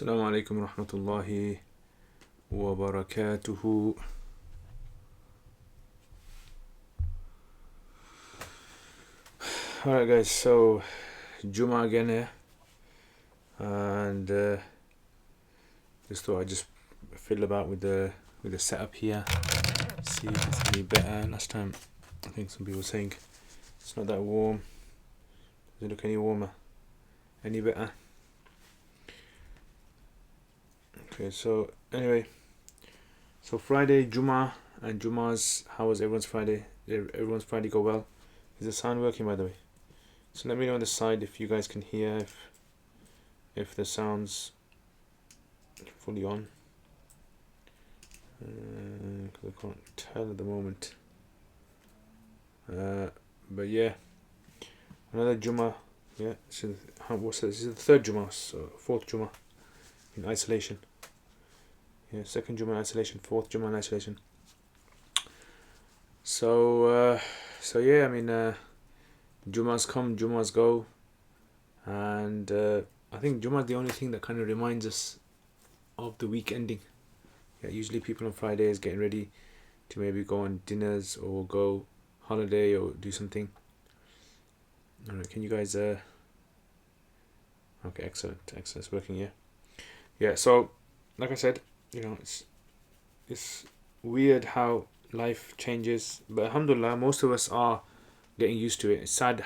Assalamu alaikum wa rahmatullahi wa barakatuhu. Alright guys, so Juma again here, and just thought I'd just fiddle about with the setup here, see if it's any better. Last time I think some people were saying it's not that warm. Does it look any warmer? Any better? Okay, so anyway, so Friday, Juma, and Juma's, how was everyone's Friday? Did everyone's Friday go well? Is the sound working, by the way? So let me know on the side if you guys can hear, if the sound's fully on. Because I can't tell at the moment. But yeah, another Juma. Yeah, so what's this? This is the third Juma, so fourth Juma in isolation. Yeah, second Juma in isolation, fourth Juma in isolation. So yeah, I mean, Jumas come, Jumas go, and I think Juma is the only thing that kind of reminds us of the week ending. Yeah, usually people on Fridays getting ready to maybe go on dinners or go holiday or do something. Alright, can you guys okay, excellent, it's working. Yeah, so like I said, you know, it's weird how life changes, but alhamdulillah, most of us are getting used to it. It's sad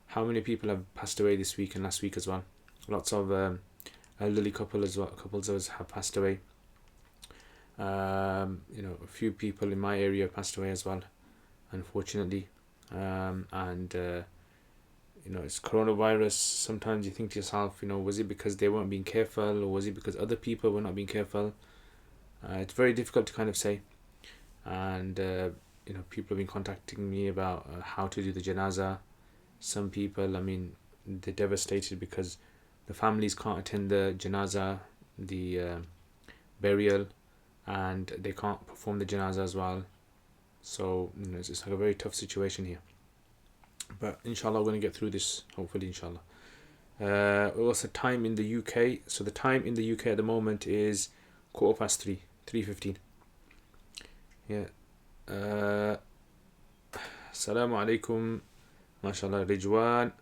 how many people have passed away this week and last week as well. Lots of elderly couples have passed away. You know, a few people in my area passed away as well, unfortunately. And you know, it's coronavirus. Sometimes you think to yourself, you know, was it because they weren't being careful, or was it because other people were not being careful? It's very difficult to kind of say. And you know, people have been contacting me about how to do the janazah. Some people, I mean, they're devastated because the families can't attend the janazah, the burial, and they can't perform the janazah as well. So, you know, it's like a very tough situation here. But inshallah, we're going to get through this, hopefully, inshallah. What's the time in the UK? So the time in the UK at the moment is 3:15. 3:15. Yeah. Assalamu alaikum. MashaAllah. Rijwan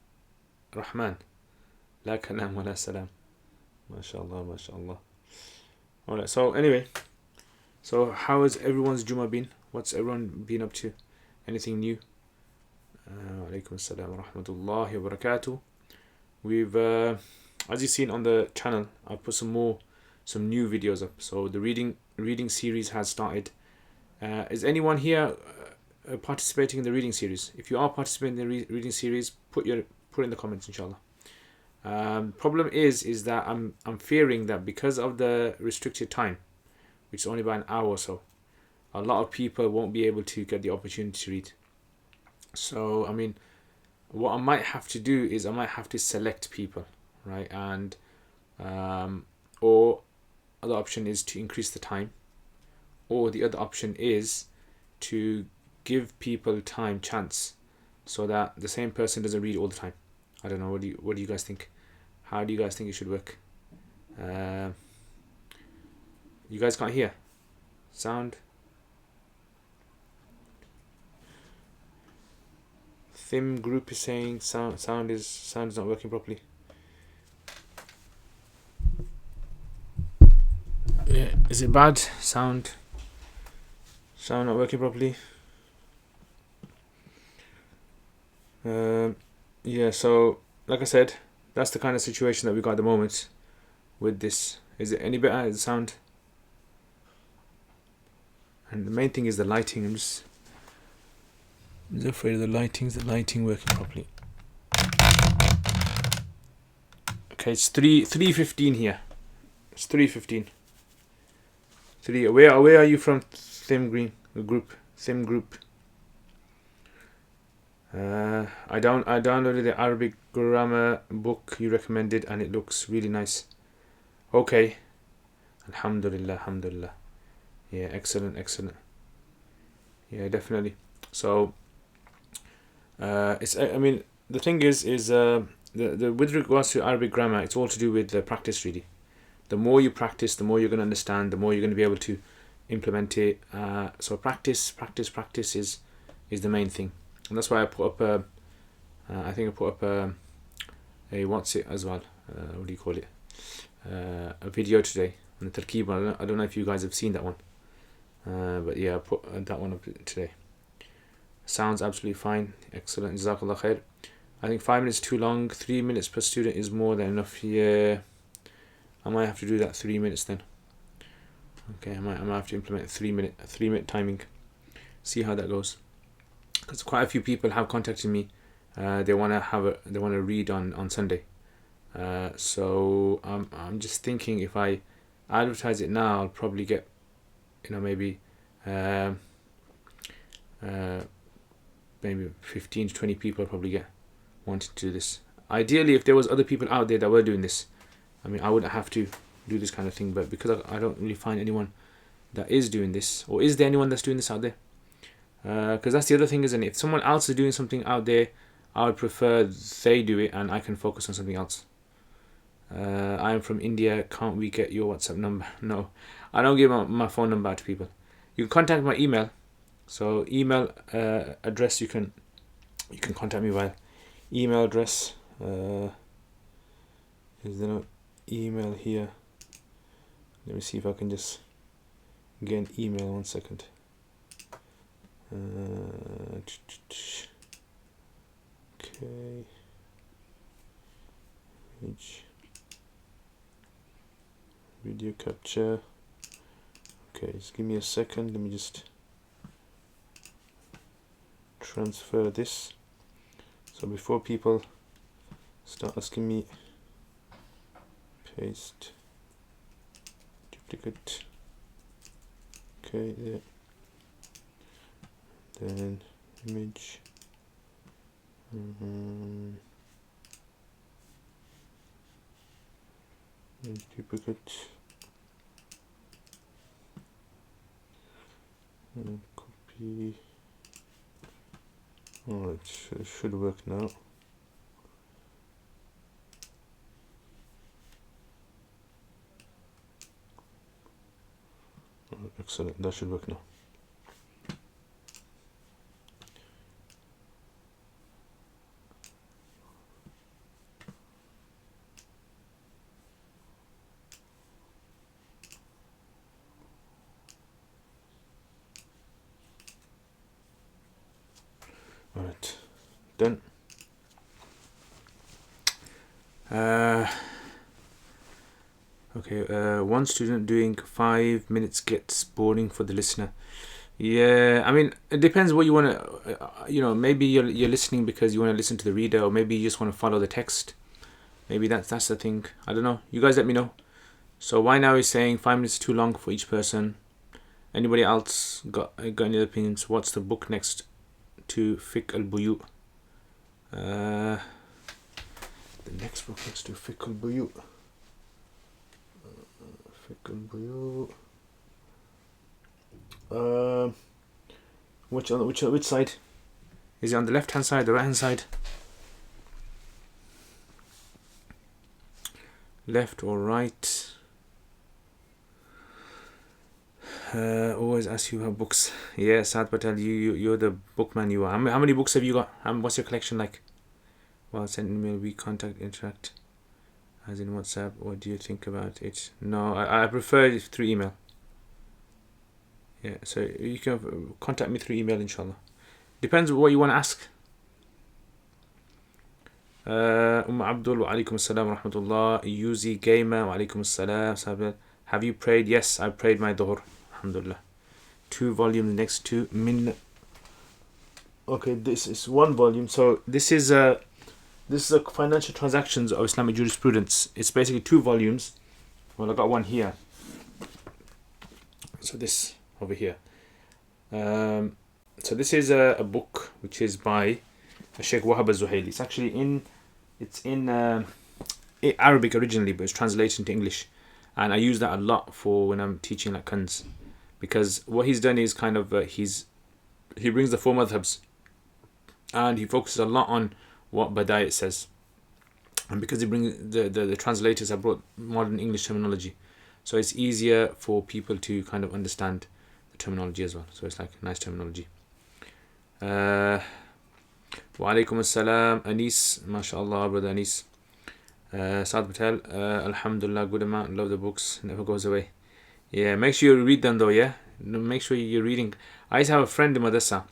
Rahman. La kalam wa la salam. MashaAllah. Alright, so anyway. So how has everyone's Juma been? What's everyone been up to? Anything new? Alaikum assalam wa rahmatullahi wa barakatuh. We've, as you've seen on the channel, I've put some new videos up. So the reading series has started. Is anyone here participating in the reading series? If you are participating in the reading series, put in the comments, inshallah. Problem is that I'm fearing that because of the restricted time, which is only about an hour or so, a lot of people won't be able to get the opportunity to read. So I mean, what I might have to do is I might have to select people, right? And or other option is to increase the time, or the other option is to give people chance, so that the same person doesn't read all the time. I don't know. What do you guys think? How do you guys think it should work? You guys can't hear sound. Thim group is saying sound is not working properly. Yeah, is it bad? Sound not working properly. Yeah, so like I said, that's the kind of situation that we got at the moment with this. Is it any better? Is the sound? And the main thing is the lighting. I'm just afraid of the lighting. Is the lighting working properly? Okay, it's 3:15 here. It's 3:15. Where are you from? Thim Green group. Thim group. I downloaded the Arabic grammar book you recommended, and it looks really nice. Okay. Alhamdulillah. Yeah, excellent. Yeah, definitely. So it's, I mean, the thing is the with regards to Arabic grammar, it's all to do with the practice, really. the more you practice, the more you're going to understand, the more you're going to be able to implement it. So practice is the main thing, and that's why I put up I think I put up a what's it as well. What do you call it? A video today on the tarkib. I don't know if you guys have seen that one, but yeah, I put that one up today. Sounds absolutely fine. Excellent. Jazakallah khair. I think 5 minutes too long. 3 minutes per student is more than enough. Yeah, I might have to do that 3 minutes then. Okay, I might have to implement 3 minute timing. See how that goes. Because quite a few people have contacted me. They want to read on Sunday. So I'm just thinking if I advertise it now, I'll probably get, maybe 15 to 20 people I'll probably get wanting to do this. Ideally, if there was other people out there that were doing this, I mean, I wouldn't have to do this kind of thing, but because I don't really find anyone that is doing this, or is there anyone that's doing this out there? Because that's the other thing, isn't it? If someone else is doing something out there, I would prefer they do it and I can focus on something else. I am from India. Can't we get your WhatsApp number? No, I don't give my phone number out to people. You can contact my email. So email address, you can contact me via email address. Is there no email here? Let me see if I can just get an email. 1 second. Okay. Video capture. Okay, just give me a second. Let me just transfer this. So before people start asking me, paste, duplicate. Okay, there. Then image. Duplicate. Copy. Oh, it should work now. Oh, excellent, that should work now. Alright, done. Okay, one student doing 5 minutes gets boring for the listener. Yeah, I mean, it depends what you want to, maybe you're listening because you want to listen to the reader, or maybe you just want to follow the text. Maybe that's the thing. I don't know. You guys let me know. So why now is saying 5 minutes is too long for each person. Anybody else got any other opinions? What's the book next to Fiqh al-Buyu? The next book next to Fiqh al-Buyu. Fiqh al-Buyu. Which side? Is it on the left hand side, the right hand side? Left or right? Always ask you about books. Yeah, Saad Patel, you're the bookman you are. How many books have you got? What's your collection like? Well, send email, we contact, interact, as in WhatsApp. What do you think about it? No, I prefer it through email. Yeah, so you can contact me through email, inshallah. Depends what you want to ask. Abdul, wa alaikum assalam wa rahmatullah. Yuzi Gamer, wa alaikum assalam. Have you prayed? Yes, I prayed my dhuhr. Alhamdulillah. 2 volumes next to Min. Okay, this is 1 volume. So this is a financial transactions of Islamic jurisprudence. It's basically 2 volumes. Well, I got one here. So this over here. So this is a book which is by Sheikh Wahab al-Zuhaili. It's actually in Arabic originally, but it's translated into English. And I use that a lot for when I'm teaching like Kanz, because what he's done is kind of he brings the 4 madhabs, and he focuses a lot on what Badayat says. And because they bring the translators have brought modern English terminology, so it's easier for people to kind of understand the terminology as well. So it's like nice terminology. Wa alaikum assalam, Anis, mashallah, brother Anis. Saad Patel, alhamdulillah, good amount, love the books, never goes away. Yeah, make sure you read them though, yeah? Make sure you're reading. I used to have a friend in Madrasa.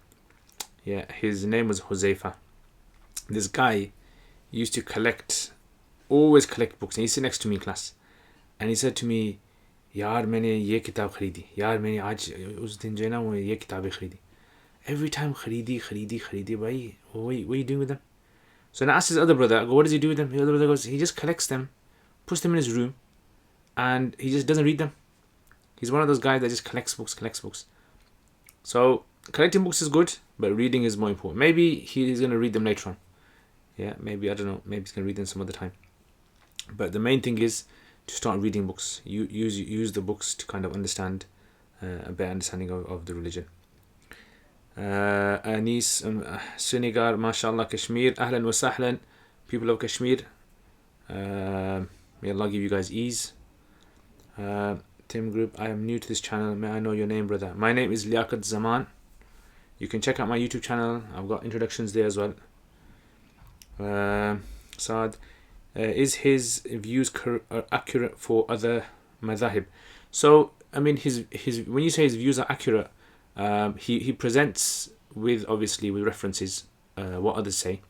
Yeah, his name was Huzaifa. This guy used to always collect books. And he sit next to me in class. And he said to me, यार मैंने ये किताब खरीदी, यार मैंने आज उस दिन जो है ना वो ये किताबें खरीदी. Every time खरीदी भाई, what are you doing with them? So then I asked his other brother, I go, what does he do with them? The other brother goes, he just collects them, puts them in his room, and he just doesn't read them. He's one of those guys that just collects books. So collecting books is good, but reading is more important. Maybe he's going to read them later on. Yeah, maybe, I don't know, maybe he's going to read them some other time. But the main thing is to start reading books. You use the books to kind of understand a better understanding of the religion. Anis, Senegal, mashallah, Kashmir, ahlan wa sahlan, people of Kashmir. May Allah give you guys ease. Tim Group, I am new to this channel. May I know your name, brother? My name is Liaquat Zaman. You can check out my YouTube channel. I've got introductions there as well. Saad, is his views accurate for other madhahib? So, I mean, his when you say his views are accurate, he presents with references what others say.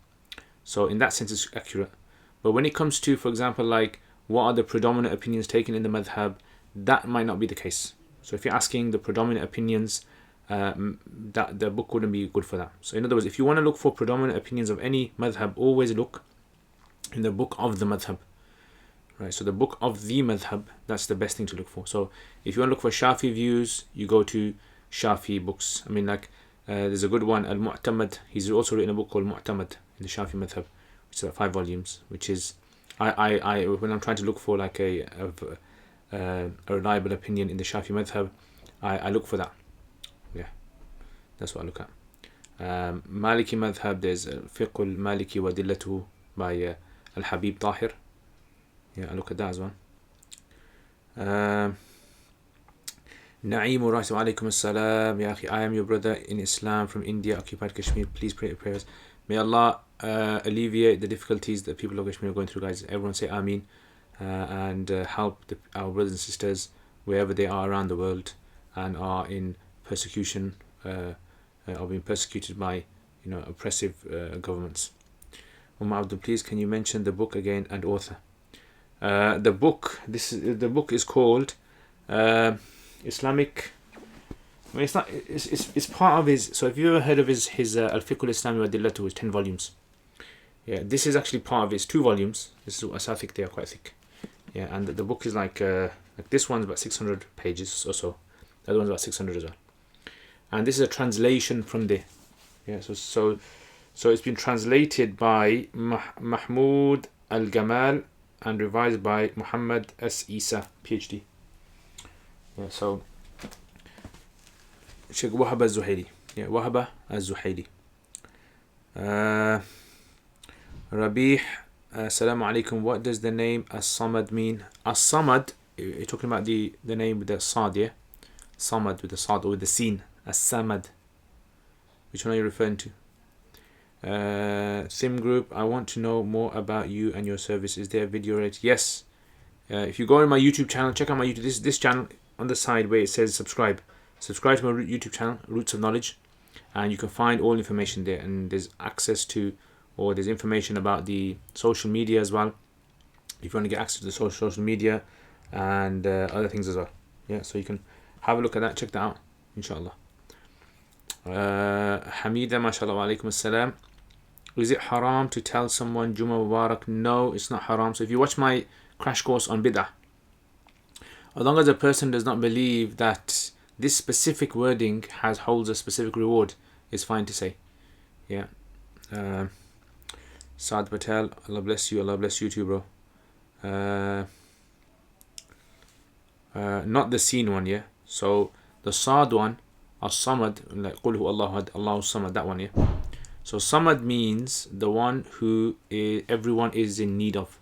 So in that sense, it's accurate. But when it comes to, for example, like what are the predominant opinions taken in the madhab, that might not be the case. So if you're asking the predominant opinions, that the book wouldn't be good for that. So in other words, if you want to look for predominant opinions of any madhab, always look in the book of the madhab. Right, so the book of the madhab, that's the best thing to look for. So if you want to look for Shafi views, you go to Shafi books. I mean, like there's a good one, Al-Mu'tamad. He's also written a book called Mu'tamad in the Shafi madhab, which is about 5 volumes, which is I when I'm trying to look for like a reliable opinion in the Shafi madhab, I look for that. Yeah, that's what I look at. Maliki madhab, there's Fiqh al-Maliki wa Dillatuhu by Al-Habib Tahir. Yeah, I look at that as well. Naeem Uraisi, wa alaikum assalam. Ya akhi, I am your brother in Islam from India, occupied Kashmir. Please pray prayers. May Allah alleviate the difficulties that people of Kashmir are going through, guys. Everyone say Ameen. And help our brothers and sisters wherever they are around the world and are in persecution, are being persecuted by oppressive governments. Abdul, please can you mention the book again and author? The book is called Islamic. I mean, it's part of his. So if you ever heard of his Al-Fiqh al-Islami wa Dillatuhu, is 10 volumes. Yeah, this is actually part of his 2 volumes. This is I think they are quite thick. Yeah, and the book is like this one's about 600 pages or so. The other one's about 600 as well. And this is a translation from there. Yeah, so it's been translated by Mahmoud Al-Gamal and revised by Muhammad S. Isa, PhD. Yeah, so Sheikh Wahab al-Zuhaili. Yeah, Wahab al-Zuhaili. Rabih, Assalamu alaikum. What does the name As-Samad mean? As-Samad, you're talking about the name with the Sad, yeah? Samad with the Sad or with the Sin. As-Samad. Which one are you referring to? Sim Group, I want to know more about you and your service. Is there a video related? Yes. If you go on my YouTube channel, check out my YouTube. This channel on the side where it says subscribe. Subscribe to my YouTube channel, Roots of Knowledge. And you can find all information there. And there's access to, or there's information about the social media as well. If you want to get access to the social media and other things as well. Yeah, so you can have a look at that, check that out, inshallah. Hamida, mashallah, wa alaikum assalam. Is it haram to tell someone Jummah Mubarak? No, it's not haram. So if you watch my crash course on bid'ah, as long as a person does not believe that this specific wording holds a specific reward, it's fine to say. Yeah. Saad Patel, Allah bless you too, bro. Not the seen one, yeah. So the Saad one, As-Samad, like Qul Hu Allahu Ahad, Allahu Samad, that one, yeah. So Samad means the one who everyone is in need of.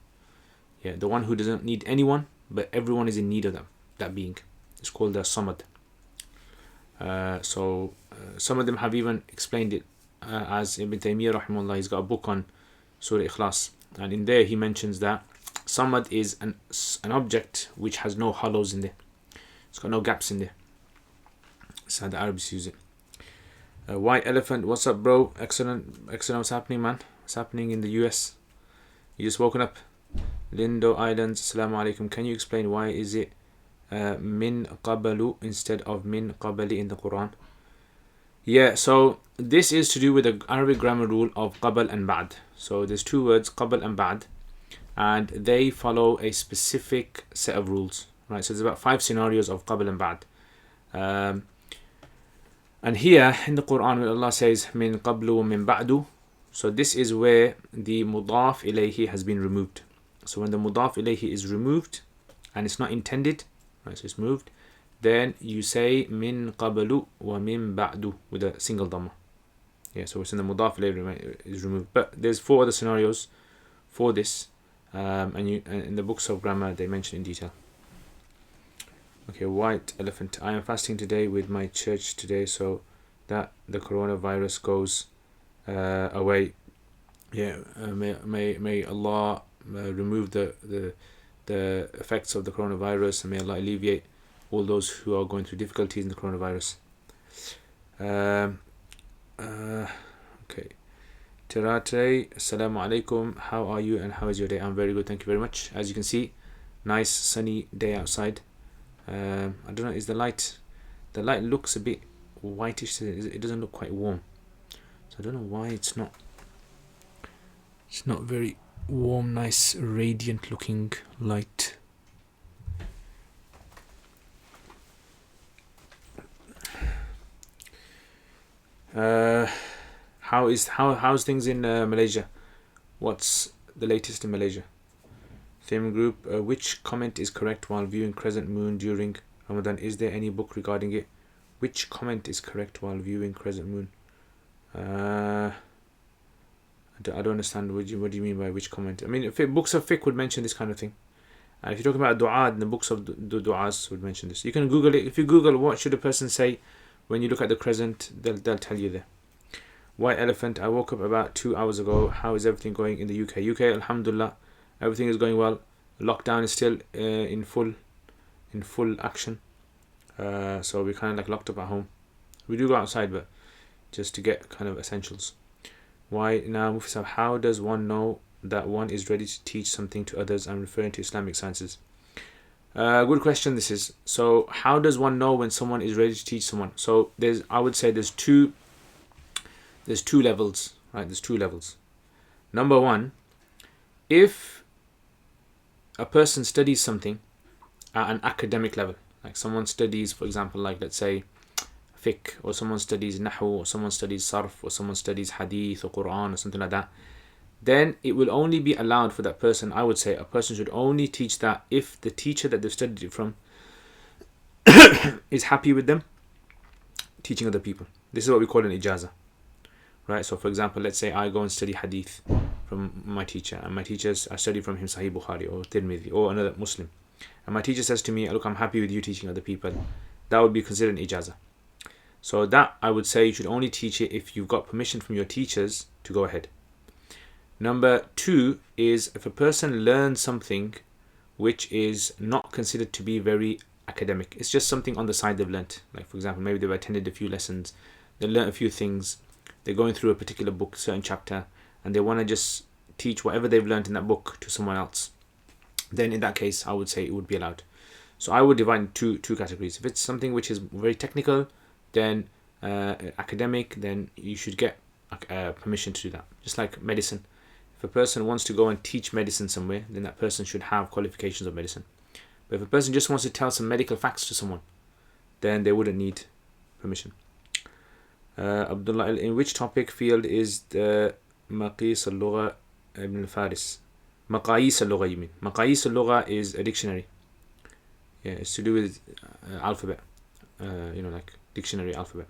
Yeah, the one who doesn't need anyone, but everyone is in need of that being. It's called the Samad. Some of them have even explained it as Ibn Taymiyyah rahimahullah. He's got a book on Surah Ikhlas, and in there he mentions that Samad is an object which has no hollows in there. It's got no gaps in there. That's how the Arabs use it. White Elephant, what's up, bro? Excellent. What's happening, man? What's happening in the US? You just woken up. Lindo Islands, Assalamu alaikum. Can you explain why is it min qabalu instead of min qabali in the Quran? Yeah, so this is to do with the Arabic grammar rule of qabal and ba'd. So there's two words, qabal and ba'd, and they follow a specific set of rules, right? So there's about 5 scenarios of qabal and ba'd. And here in the Quran, when Allah says min qablu wa min ba'du, so this is where the mudaf ilayhi has been removed. So when the mudaf ilayhi is removed and it's not intended, right, so it's moved, then you say min qablu wa min ba'du with a single dhamma. Yeah, so it's in the mudaf ilayhi is removed. But there's 4 other scenarios for this, and in the books of grammar they mention in detail. Okay, White Elephant. I am fasting today with my church today so that the coronavirus goes away. Yeah, may Allah remove the effects of the coronavirus, and may Allah alleviate all those who are going through difficulties in the coronavirus. Okay. Terate, Assalamu alaikum. How are you and how is your day? I'm very good, thank you very much. As you can see, nice sunny day outside. I don't know, is the light looks a bit whitish. It doesn't look quite warm, so I don't know why it's not very warm, nice, radiant looking light. How's things in Malaysia? What's the latest in Malaysia? Theme group, which comment is correct while viewing crescent moon during Ramadan? Is there any book regarding it? Which comment is correct while viewing crescent moon? I don't understand. What do you mean by which comment? I mean, books of fiqh would mention this kind of thing. And if you're talking about dua, then the books of the du'as would mention this. You can Google it. If you Google what should a person say when you look at the crescent, they'll tell you there. White Elephant, I woke up about 2 hours ago. How is everything going in the UK? UK, alhamdulillah, everything is going well. Lockdown is still in full action. So we're kind of like locked up at home. We do go outside, but just to get kind of essentials. Why now, Mufti Sahab, how does one know that one is ready to teach something to others? I'm referring to Islamic sciences. Good question this is. So how does one know when someone is ready to teach someone? So I would say there's two levels, right? There's 2 levels. Number 1, if a person studies something at an academic level, like someone studies, for example, like let's say Fiqh, or someone studies Nahu, or someone studies Sarf, or someone studies Hadith or Quran or something like that, then it will only be allowed for that person. I would say a person should only teach that if the teacher that they've studied it from is happy with them teaching other people. This is what we call an ijazah, right? So for example, let's say I go and study Hadith from my teacher, and my teachers, I study from him Sahih Bukhari or Tirmidhi or another Muslim, and my teacher says to me, look, I'm happy with you teaching other people. That would be considered an ijazah. So that, I would say, you should only teach it if you've got permission from your teachers to go ahead. Number 2 is if a person learns something which is not considered to be very academic. It's just something on the side they've learnt. Like for example, maybe they've attended a few lessons, they learnt a few things, they're going through a particular book, certain chapter, and they want to just teach whatever they've learnt in that book to someone else. Then in that case, I would say it would be allowed. So I would divide in two categories. If it's something which is very technical, then academic, then you should get permission to do that. Just like medicine. If a person wants to go and teach medicine somewhere, then that person should have qualifications of medicine. But if a person just wants to tell some medical facts to someone, then they wouldn't need permission. Abdullah, in which topic field is the Maqis al-Lugha ibn al-Faris? Maqais al-Lugha, you mean? Maqais al-Lugha is a dictionary. Yeah, it's to do with alphabet. Like dictionary alphabet.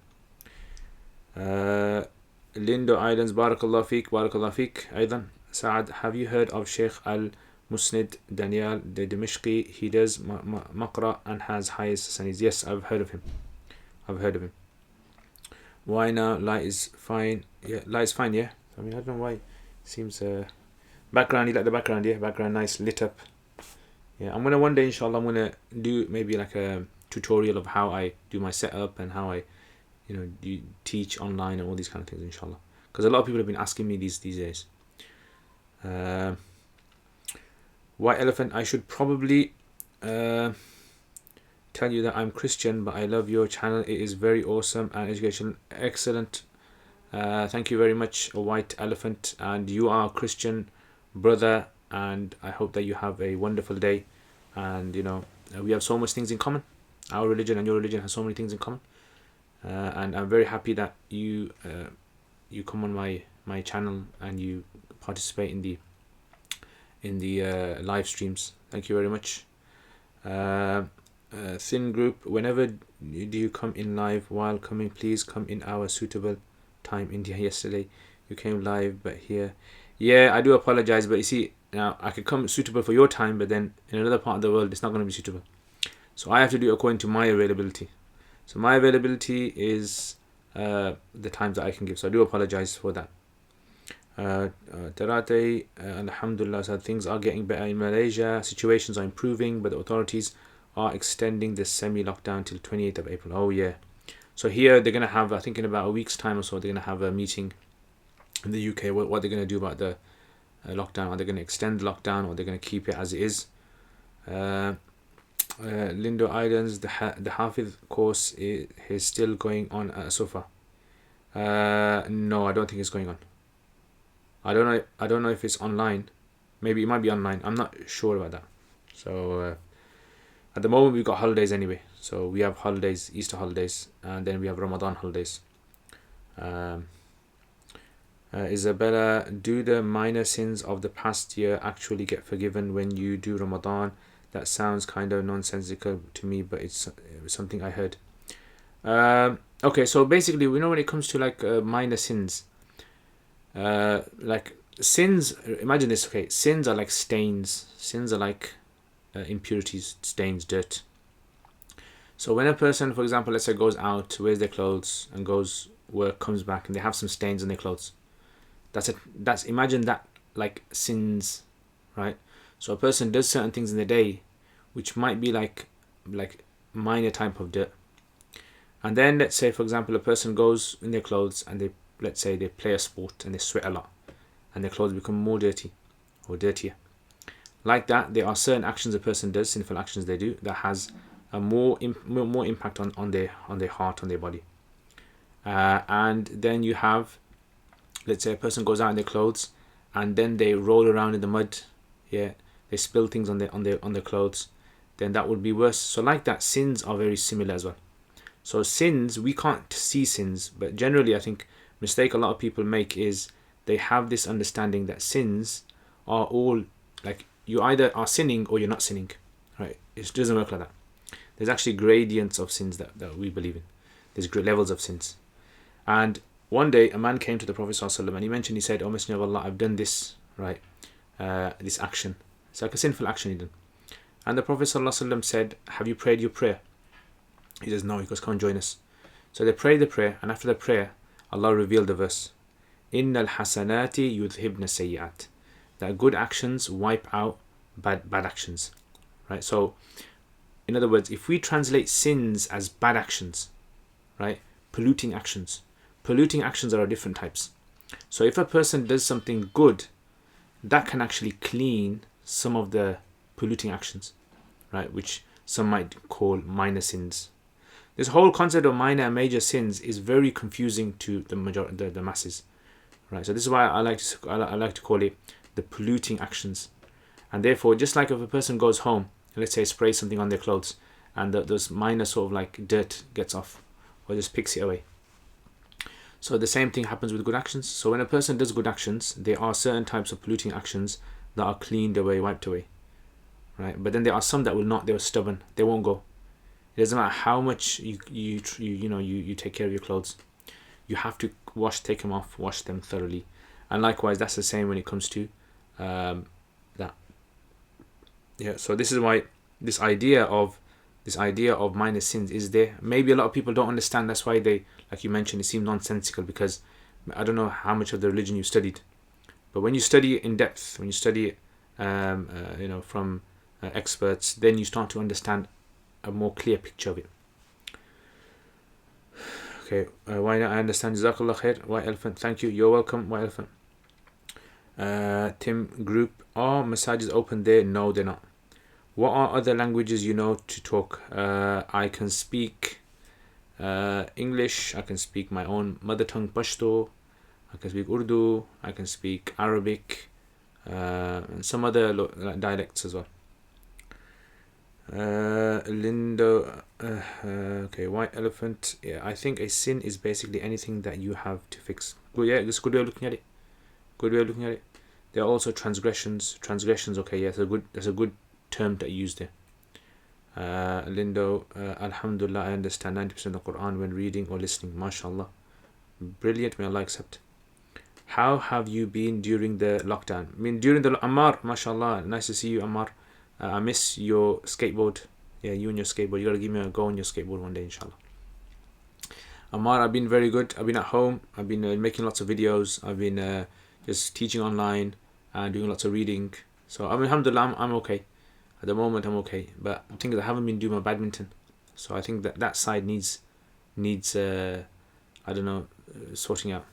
Lindo Islands, Barakallah Fiqh, Barakallah Fiqh. Aidan, Saad, have you heard of Sheikh al Musnid Daniel the Dimishqi, he does Maqra and has highest Sanis. Yes, I've heard of him. Why now? Light is fine. Yeah, light is fine, yeah. I mean, I don't know why. Seems background, you like the background, yeah? Background nice, lit up. Yeah, I'm gonna one day, inshallah, I'm gonna do maybe like a tutorial of how I do my setup and how I, do teach online and all these kind of things, inshallah. Because a lot of people have been asking me these days. White elephant, I should probably tell you that I'm Christian, but I love your channel. It is very awesome and educational. Excellent. Thank you very much, White Elephant. And you are a Christian brother, and I hope that you have a wonderful day. And we have so much things in common. Our religion and your religion has so many things in common. And I'm very happy that you come on my channel and you participate in the live streams. Thank you very much. Thin group, whenever do you come in live? While coming, please come in our suitable time. India, yesterday you came live, but here, yeah, I do apologize, but you see, now I could come suitable for your time, but then in another part of the world it's not going to be suitable, so I have to do according to my availability. So my availability is the times that I can give, so I do apologize for that. Tarate, alhamdulillah, so things are getting better in Malaysia. Situations are improving, but the authorities are extending the semi-lockdown till 28th of April. Oh yeah. So here they're going to have, I think in about a week's time or so, they're going to have a meeting in the UK, what they're going to do about the lockdown. Are they going to extend the lockdown, or they're going to keep it as it is? Lindo Islands, the Hafiz course is still going on at Sofa. No, I don't think it's going on. I don't know if it's online. Maybe it might be online. I'm not sure about that. So at the moment we've got holidays anyway. So we have holidays, Easter holidays, and then we have Ramadan holidays. Isabella, do the minor sins of the past year actually get forgiven when you do Ramadan? That sounds kind of nonsensical to me, but it's something I heard. Okay, so basically, when it comes to like minor sins, like sins, imagine this, okay, sins are like stains. Sins are like impurities, stains, dirt. So when a person, for example, let's say goes out, wears their clothes and goes work, comes back, and they have some stains on their clothes, that's imagine that like sins, right? So a person does certain things in the day which might be like minor type of dirt, and then let's say, for example, a person goes in their clothes and let's say they play a sport and they sweat a lot and their clothes become more dirty or dirtier. Like that, there are certain actions a person does, sinful actions they do, that has a more impact on their heart, on their body. And then you have, let's say a person goes out in their clothes and then they roll around in the mud, yeah, they spill things on their clothes, then that would be worse. So like that, sins are very similar as well. So sins, we can't see sins, but generally I think mistake a lot of people make is they have this understanding that sins are all like, you either are sinning or you're not sinning, right? It doesn't work like that. There's actually gradients of sins that we believe in. There's levels of sins. And one day a man came to the Prophet ﷺ and he mentioned, he said, "O Messenger of Allah, I've done this, right? This action. It's like a sinful action he done." And the Prophet ﷺ said, "Have you prayed your prayer?" He says, "No." He goes, "Come and join us." So they prayed the prayer, and after the prayer, Allah revealed the verse, "Innal hasanati yudhibna sayyi'at," that good actions wipe out bad actions, right? So in other words, if we translate sins as bad actions, right, polluting actions are of different types. So if a person does something good, that can actually clean some of the polluting actions, right, which some might call minor sins. This whole concept of minor and major sins is very confusing to the masses, right? So this is why I like to call it the polluting actions. And therefore, just like if a person goes home and let's say sprays something on their clothes, and those minor sort of like dirt gets off or just picks it away. So the same thing happens with good actions. So when a person does good actions, there are certain types of polluting actions that are cleaned away, wiped away, right? But then there are some that will not. They're stubborn. They won't go. It doesn't matter how much you take care of your clothes. You have to take them off, wash them thoroughly. And likewise, that's the same when it comes to that Yeah, so this is why this idea of minor sins is there. Maybe a lot of people don't understand. That's why they, like you mentioned, it seems nonsensical, because I don't know how much of the religion you studied, but when you study it in depth, when you study it, from experts, then you start to understand a more clear picture of it. Okay, why not? I understand. Jazakallah khair. White Elephant, thank you. You're welcome, White Elephant. Tim Group, are massages open there? No, they're not. What are other languages you know to talk? I can speak English. I can speak my own mother tongue, Pashto. I can speak Urdu. I can speak Arabic, and some other dialects as well. Lindo, okay, White Elephant. Yeah, I think a sin is basically anything that you have to fix. Good, yeah, it's a good way of looking at it. Good way of looking at it. There are also transgressions. Transgressions, okay, yeah, that's a good term that you use there. Lindo, Alhamdulillah, I understand 90% of the Quran when reading or listening. MashaAllah. Brilliant, may Allah accept. How have you been during the lockdown? I mean, during the Ammar, MashaAllah, nice to see you, Ammar. I miss your skateboard. Yeah, you and your skateboard. You gotta give me a go on your skateboard one day, inshallah. Ammar, I've been very good. I've been at home. I've been making lots of videos. I've been just teaching online and doing lots of reading. So, I mean, alhamdulillah, I'm okay. At the moment, I'm okay. But the thing is, I haven't been doing my badminton. So I think that side needs sorting out.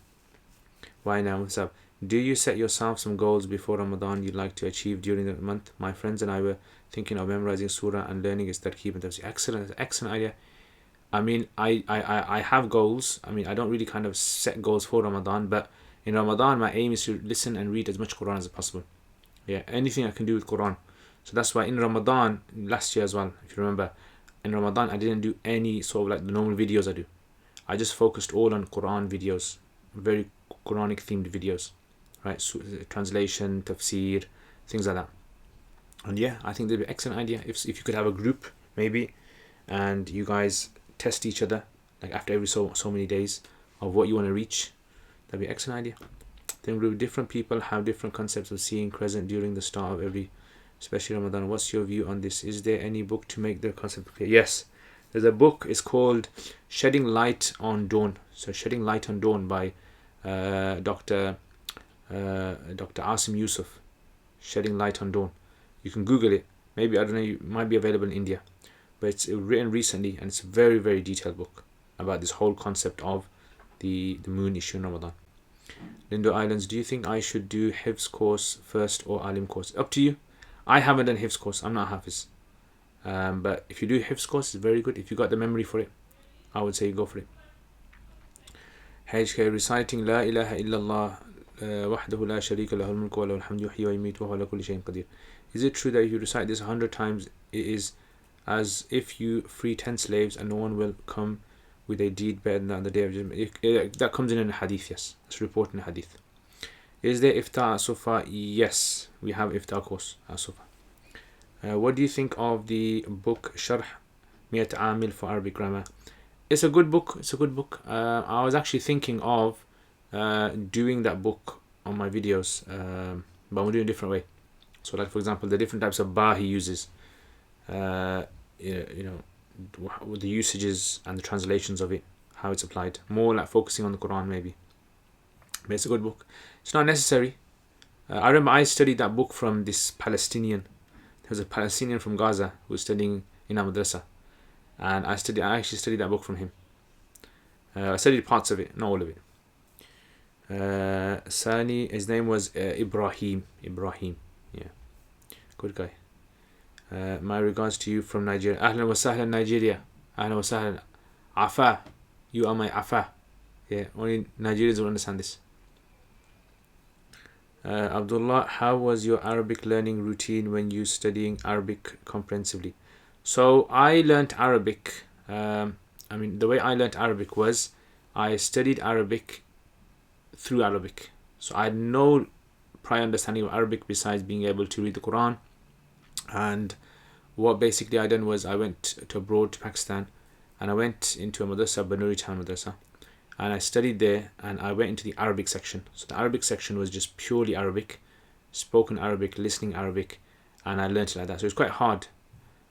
Why now? What's up? Do you set yourself some goals before Ramadan you'd like to achieve during the month? My friends and I were thinking of memorizing surah and learning its tarkeeb and tafsir. Excellent idea. I mean, I have goals. I mean, I don't really kind of set goals for Ramadan, but in Ramadan, my aim is to listen and read as much Quran as possible. Yeah, anything I can do with Quran. So that's why in Ramadan, last year as well, if you remember, in Ramadan, I didn't do any sort of like the normal videos I do. I just focused all on Quran videos, very Quranic themed videos, right? So, translation, tafsir, things like that. And yeah, I think that'd be an excellent idea if you could have a group maybe, and you guys test each other like after every so many days of what you want to reach. That'd be an excellent idea. Then different people have different concepts of seeing crescent during the start of every, especially Ramadan. What's your view on this? Is there any book to make the concept clear? Yes, there's a book. It's called Shedding Light on Dawn. So Shedding Light on Dawn by Dr. Asim Yusuf. Shedding Light on Dawn. You can Google it. Maybe, I don't know, it might be available in India. But it's written recently, and it's a very, very detailed book about this whole concept of the moon issue in Ramadan. Lindo Islands, do you think I should do Hifz course first or Alim course? Up to you. I haven't done Hifz course. I'm not Hafiz. But if you do Hifz course, it's very good. If you got the memory for it, I would say go for it. HK, reciting La ilaha illallah wahdahu la sharika lahu al-mulku wa lahu al-hamdu yuhyi wa yumiitu wa huwa ala kulli shay'in qadir. Is it true that if you recite this 100 times, it is as if you free 10 slaves and no one will come with a deed better than the day of judgment? That comes in a hadith, yes. It's reported in a hadith. Is there iftar at Sufa? Yes, we have iftar course at Sufa. What do you think of the book Sharh Miyat Amil for Arabic grammar? It's a good book. I was actually thinking of doing that book on my videos, but I'm doing it a different way. So, like for example, the different types of ba he uses, the usages and the translations of it, how it's applied. More like focusing on the Quran maybe. But it's a good book. It's not necessary. I remember I studied that book from this Palestinian. There was a Palestinian from Gaza who was studying in our madrasa, and I actually studied that book from him. I studied parts of it, not all of it. Sani, his name was Ibrahim, yeah, good guy. My regards to you from Nigeria. Ahlan wa sahlan, Nigeria. Ahlan wa sahlan. Afa, you are my Afa. Yeah, only Nigerians will understand this. Abdullah, how was your Arabic learning routine when you studying Arabic comprehensively? So I learnt Arabic. The way I learnt Arabic was I studied Arabic through Arabic. So I had no prior understanding of Arabic besides being able to read the Quran. And what basically I done was I went abroad to Pakistan, and I went into a madrasa, Banuri Town madrasa, and I studied there, and I went into the Arabic section. So the Arabic section was just purely Arabic, spoken Arabic, listening Arabic, and I learnt it like that. So it's quite hard,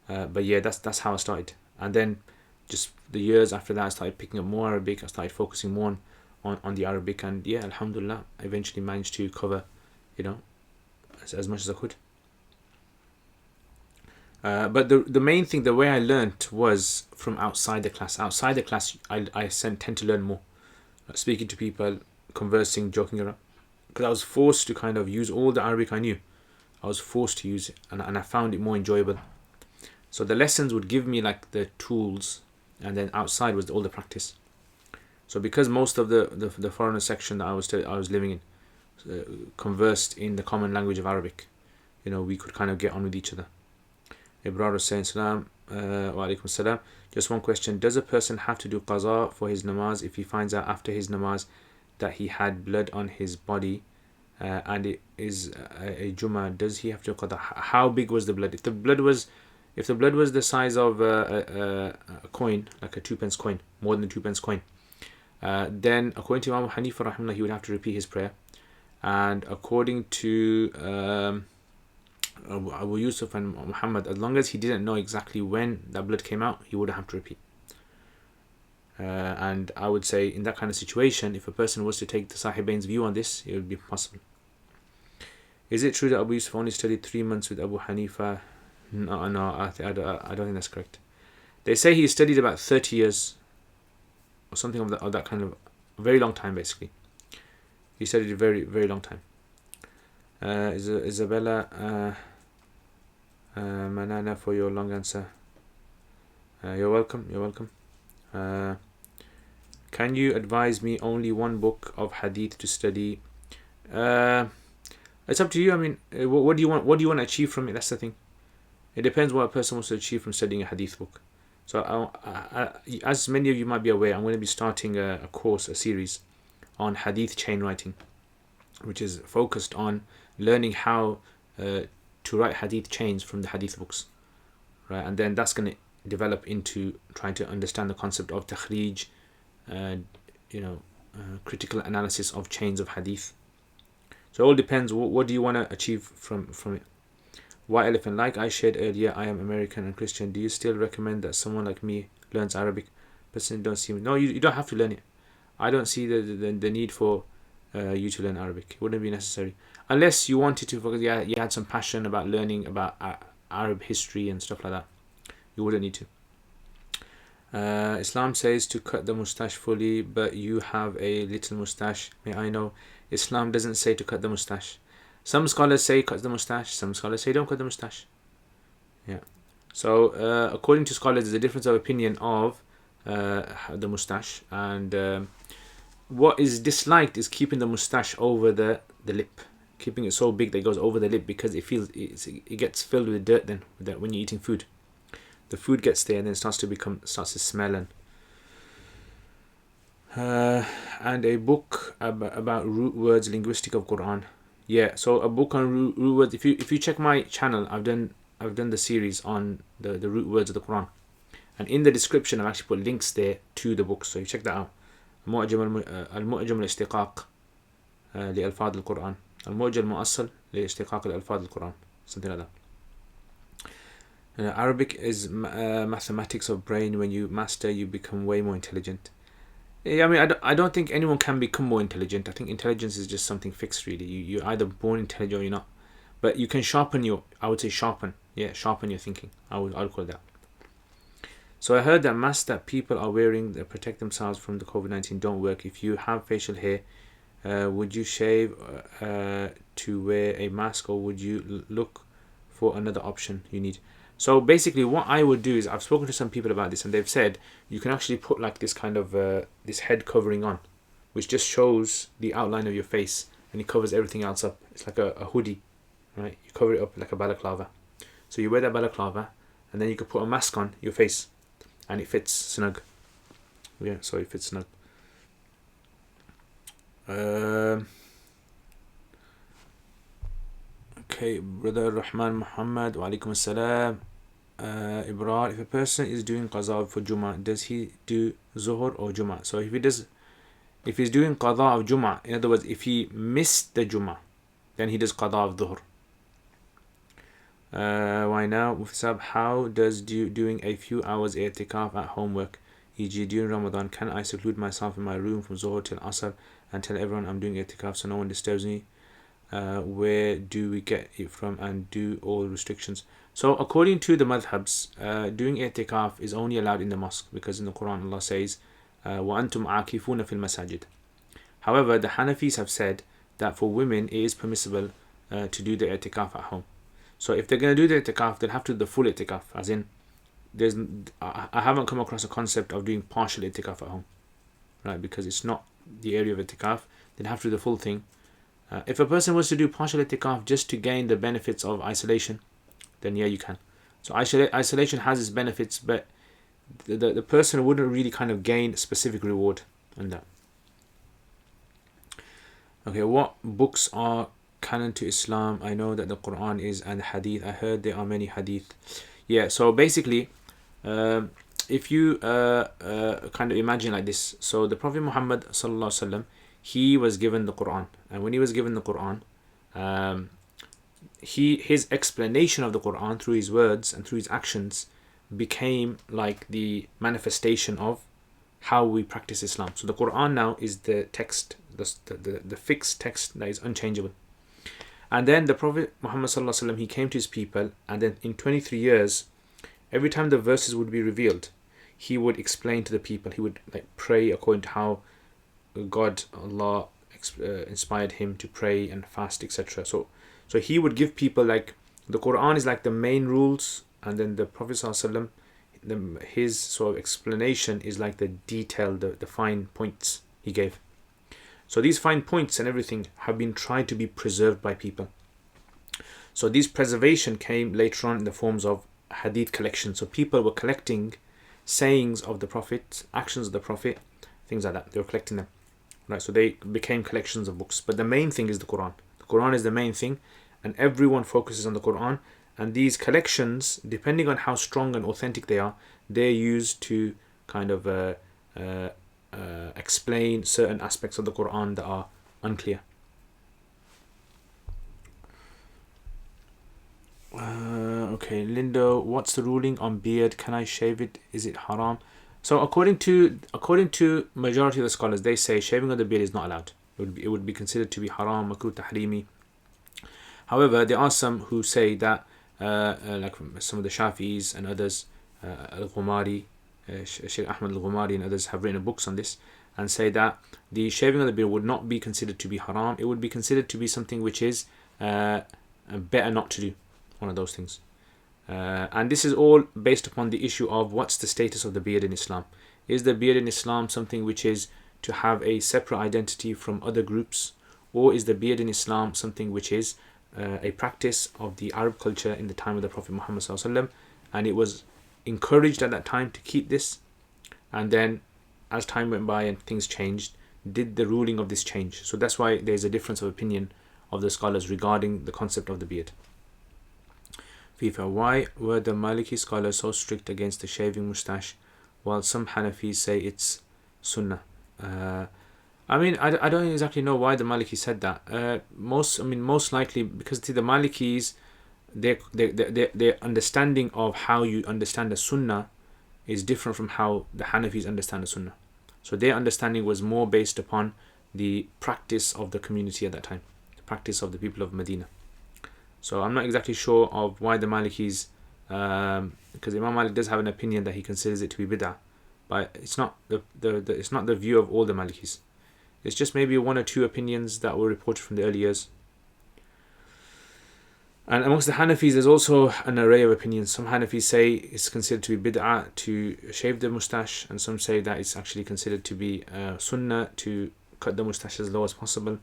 but yeah, that's how I started. And then just the years after that, I started picking up more Arabic. I started focusing more on the Arabic, and yeah, alhamdulillah, I eventually managed to cover, as much as I could. But the main thing, the way I learnt was from outside the class. Outside the class, I tend to learn more, like speaking to people, conversing, joking around, because I was forced to kind of use all the Arabic I knew. I was forced to use it, and I found it more enjoyable. So the lessons would give me like the tools, and then outside was all the practice. So because most of the foreigner section that I was living in conversed in the common language of Arabic, we could kind of get on with each other. Ibrar was saying, Salam, wa alaikum salam. Just one question. Does a person have to do qaza for his namaz if he finds out after his namaz that he had blood on his body and it is a Jummah? Does he have to do qaza? How big was the blood? If the blood was the size of a coin, like a 2p coin, more than a 2p coin, then according to Imam Hanifa rahimahullah, he would have to repeat his prayer. And according to Abu Yusuf and Muhammad, as long as he didn't know exactly when that blood came out, he wouldn't have to repeat. And I would say in that kind of situation, if a person was to take the Sahibain's view on this, it would be possible. Is it true that Abu Yusuf only studied 3 months with Abu Hanifa? No, I don't think that's correct. They say he studied about 30 years or something of that kind of a very long time, basically. He studied a very, very long time. Isabella, Manana, for your long answer. You're welcome. Can you advise me only one book of Hadith to study? It's up to you. I mean, what do you want to achieve from it? That's the thing. It depends what a person wants to achieve from studying a Hadith book. So as many of you might be aware, I'm going to be starting a series on Hadith chain writing, which is focused on learning how to write Hadith chains from the Hadith books, right? And then that's going to develop into trying to understand the concept of takhrij, critical analysis of chains of Hadith. So it all depends. What do you want to achieve from it? White Elephant, like I shared earlier, I am American and Christian. Do you still recommend that someone like me learns Arabic? Personally, don't see. No, you don't have to learn it. I don't see the need for you to learn Arabic. It wouldn't be necessary unless you wanted to, because you had some passion about learning about Arab history and stuff like that. You wouldn't need to. Islam says to cut the moustache fully, but you have a little moustache. May I know? Islam doesn't say to cut the moustache. Some scholars say cut the moustache. Some scholars say don't cut the moustache. Yeah. So according to scholars, there's a difference of opinion of the moustache, and what is disliked is keeping the moustache over the lip, keeping it so big that it goes over the lip, because it gets filled with dirt. Then when you're eating food, the food gets there and then starts to smell. And a book about root words, linguistic of Quran. Yeah, so a book on root words. If you check my channel, I've done the series on the root words of the Quran, and in the description I've actually put links there to the books, so you check that out. المعجم الاشتقاق لألفاظ القرآن، المعجم المؤصل لاشتقاق الألفاظ القرآن, something like that. Arabic is mathematics of brain. When you master, you become way more intelligent. Yeah, I mean, I don't think anyone can become more intelligent. I think intelligence is just something fixed, really. You're either born intelligent or you're not. But you can sharpen your thinking. I would call it that. So I heard that masks that people are wearing that protect themselves from the COVID-19 don't work. If you have facial hair, would you shave to wear a mask, or would you look for another option you need? So basically what I would do is, I've spoken to some people about this, and they've said you can actually put like this kind of this head covering on, which just shows the outline of your face, and it covers everything else up. It's like a hoodie, right? You cover it up like a balaclava. So you wear that balaclava, and then you could put a mask on your face, and it fits snug. Yeah, so it fits snug. Okay, brother Rahman Muhammad, wa alaikum assalam. Ibrar, if a person is doing qaza for Jummah, does he do Zuhr or Jummah? So if he's doing qaza of Jummah, in other words, if he missed the Jummah, then he does qaza of Dhuhr. Why now? Mathhabs, how does doing a few hours i'tikaf at home work? E.g. during Ramadan, can I seclude myself in my room from Zohar till Asr and tell everyone I'm doing i'tikaf so no one disturbs me? Where do we get it from, and do all restrictions? So according to the Madhabs, doing i'tikaf is only allowed in the mosque, because in the Quran Allah says, وَأَنْتُمْ عَاكِفُونَ فِي الْمَسَاجِدِ. However, the Hanafis have said that for women it is permissible to do the i'tikaf at home. So if they're going to do the i'tikaf, they'll have to do the full i'tikaf, as in, I haven't come across a concept of doing partial i'tikaf at home, right? Because it's not the area of i'tikaf. They'll have to do the full thing. If a person was to do partial i'tikaf just to gain the benefits of isolation, then yeah, you can. So isolation has its benefits, but the person wouldn't really kind of gain specific reward on that. Okay, what books are canon to Islam? I know that the Quran is, and Hadith. I heard there are many Hadith. Yeah, so basically, if you kind of imagine like this, so the Prophet Muhammad sallallahu alaihi wasallam, he was given the Quran, and when he was given the Quran, his explanation of the Quran through his words and through his actions became like the manifestation of how we practice Islam. So the Quran now is the text, the fixed text that is unchangeable. And then the Prophet Muhammad sallallahu alaihi wasallam, he came to his people, and then in 23 years, every time the verses would be revealed, he would explain to the people. He would like pray according to how Allah inspired him to pray and fast, etc. So he would give people, like, the Quran is like the main rules, and then the Prophet sallallahu alaihi wasallam, his sort of explanation is like the detail, the fine points he gave. So these fine points and everything have been tried to be preserved by people. So these preservation came later on in the forms of Hadith collection. So people were collecting sayings of the Prophet, actions of the Prophet, things like that. They were collecting them, right? So they became collections of books. But the main thing is the Quran. The Quran is the main thing, and everyone focuses on the Quran. And these collections, depending on how strong and authentic they are, they're used to kind of explain certain aspects of the Quran that are unclear. Okay, Lindo, what's the ruling on beard? Can I shave it? Is it haram? So according to majority of the scholars, they say shaving of the beard is not allowed. It would be considered to be haram, makruh, tahrimi. However, there are some who say that, like some of the Shafi'is and others, Al-Ghumari, Sheikh Ahmad Al-Ghumari and others have written books on this, and say that the shaving of the beard would not be considered to be haram. It would be considered to be something which is better not to do, one of those things. And this is all based upon the issue of what's the status of the beard in Islam. Is the beard in Islam something which is to have a separate identity from other groups, or is the beard in Islam something which is a practice of the Arab culture in the time of the Prophet Muhammad sallallahu alaihi wasallam, and it was encouraged at that time to keep this, and then as time went by and things changed, did the ruling of this change? So that's why there's a difference of opinion of the scholars regarding the concept of the beard. FIFA, why were the Maliki scholars so strict against the shaving moustache, while some Hanafis say it's sunnah? I mean, I don't exactly know why the Maliki said that. Most likely because the Malikis, their understanding of how you understand the sunnah is different from how the Hanafis understand the sunnah. So their understanding was more based upon the practice of the community at that time, the practice of the people of Medina. So I'm not exactly sure of why the Malikis, because Imam Malik does have an opinion that he considers it to be bid'ah, but it's not it's not the view of all the Malikis. It's just maybe one or two opinions that were reported from the early years. And amongst the Hanafis, there's also an array of opinions. Some Hanafis say it's considered to be bid'ah to shave the moustache, and some say that it's actually considered to be sunnah to cut the moustache as low as possible.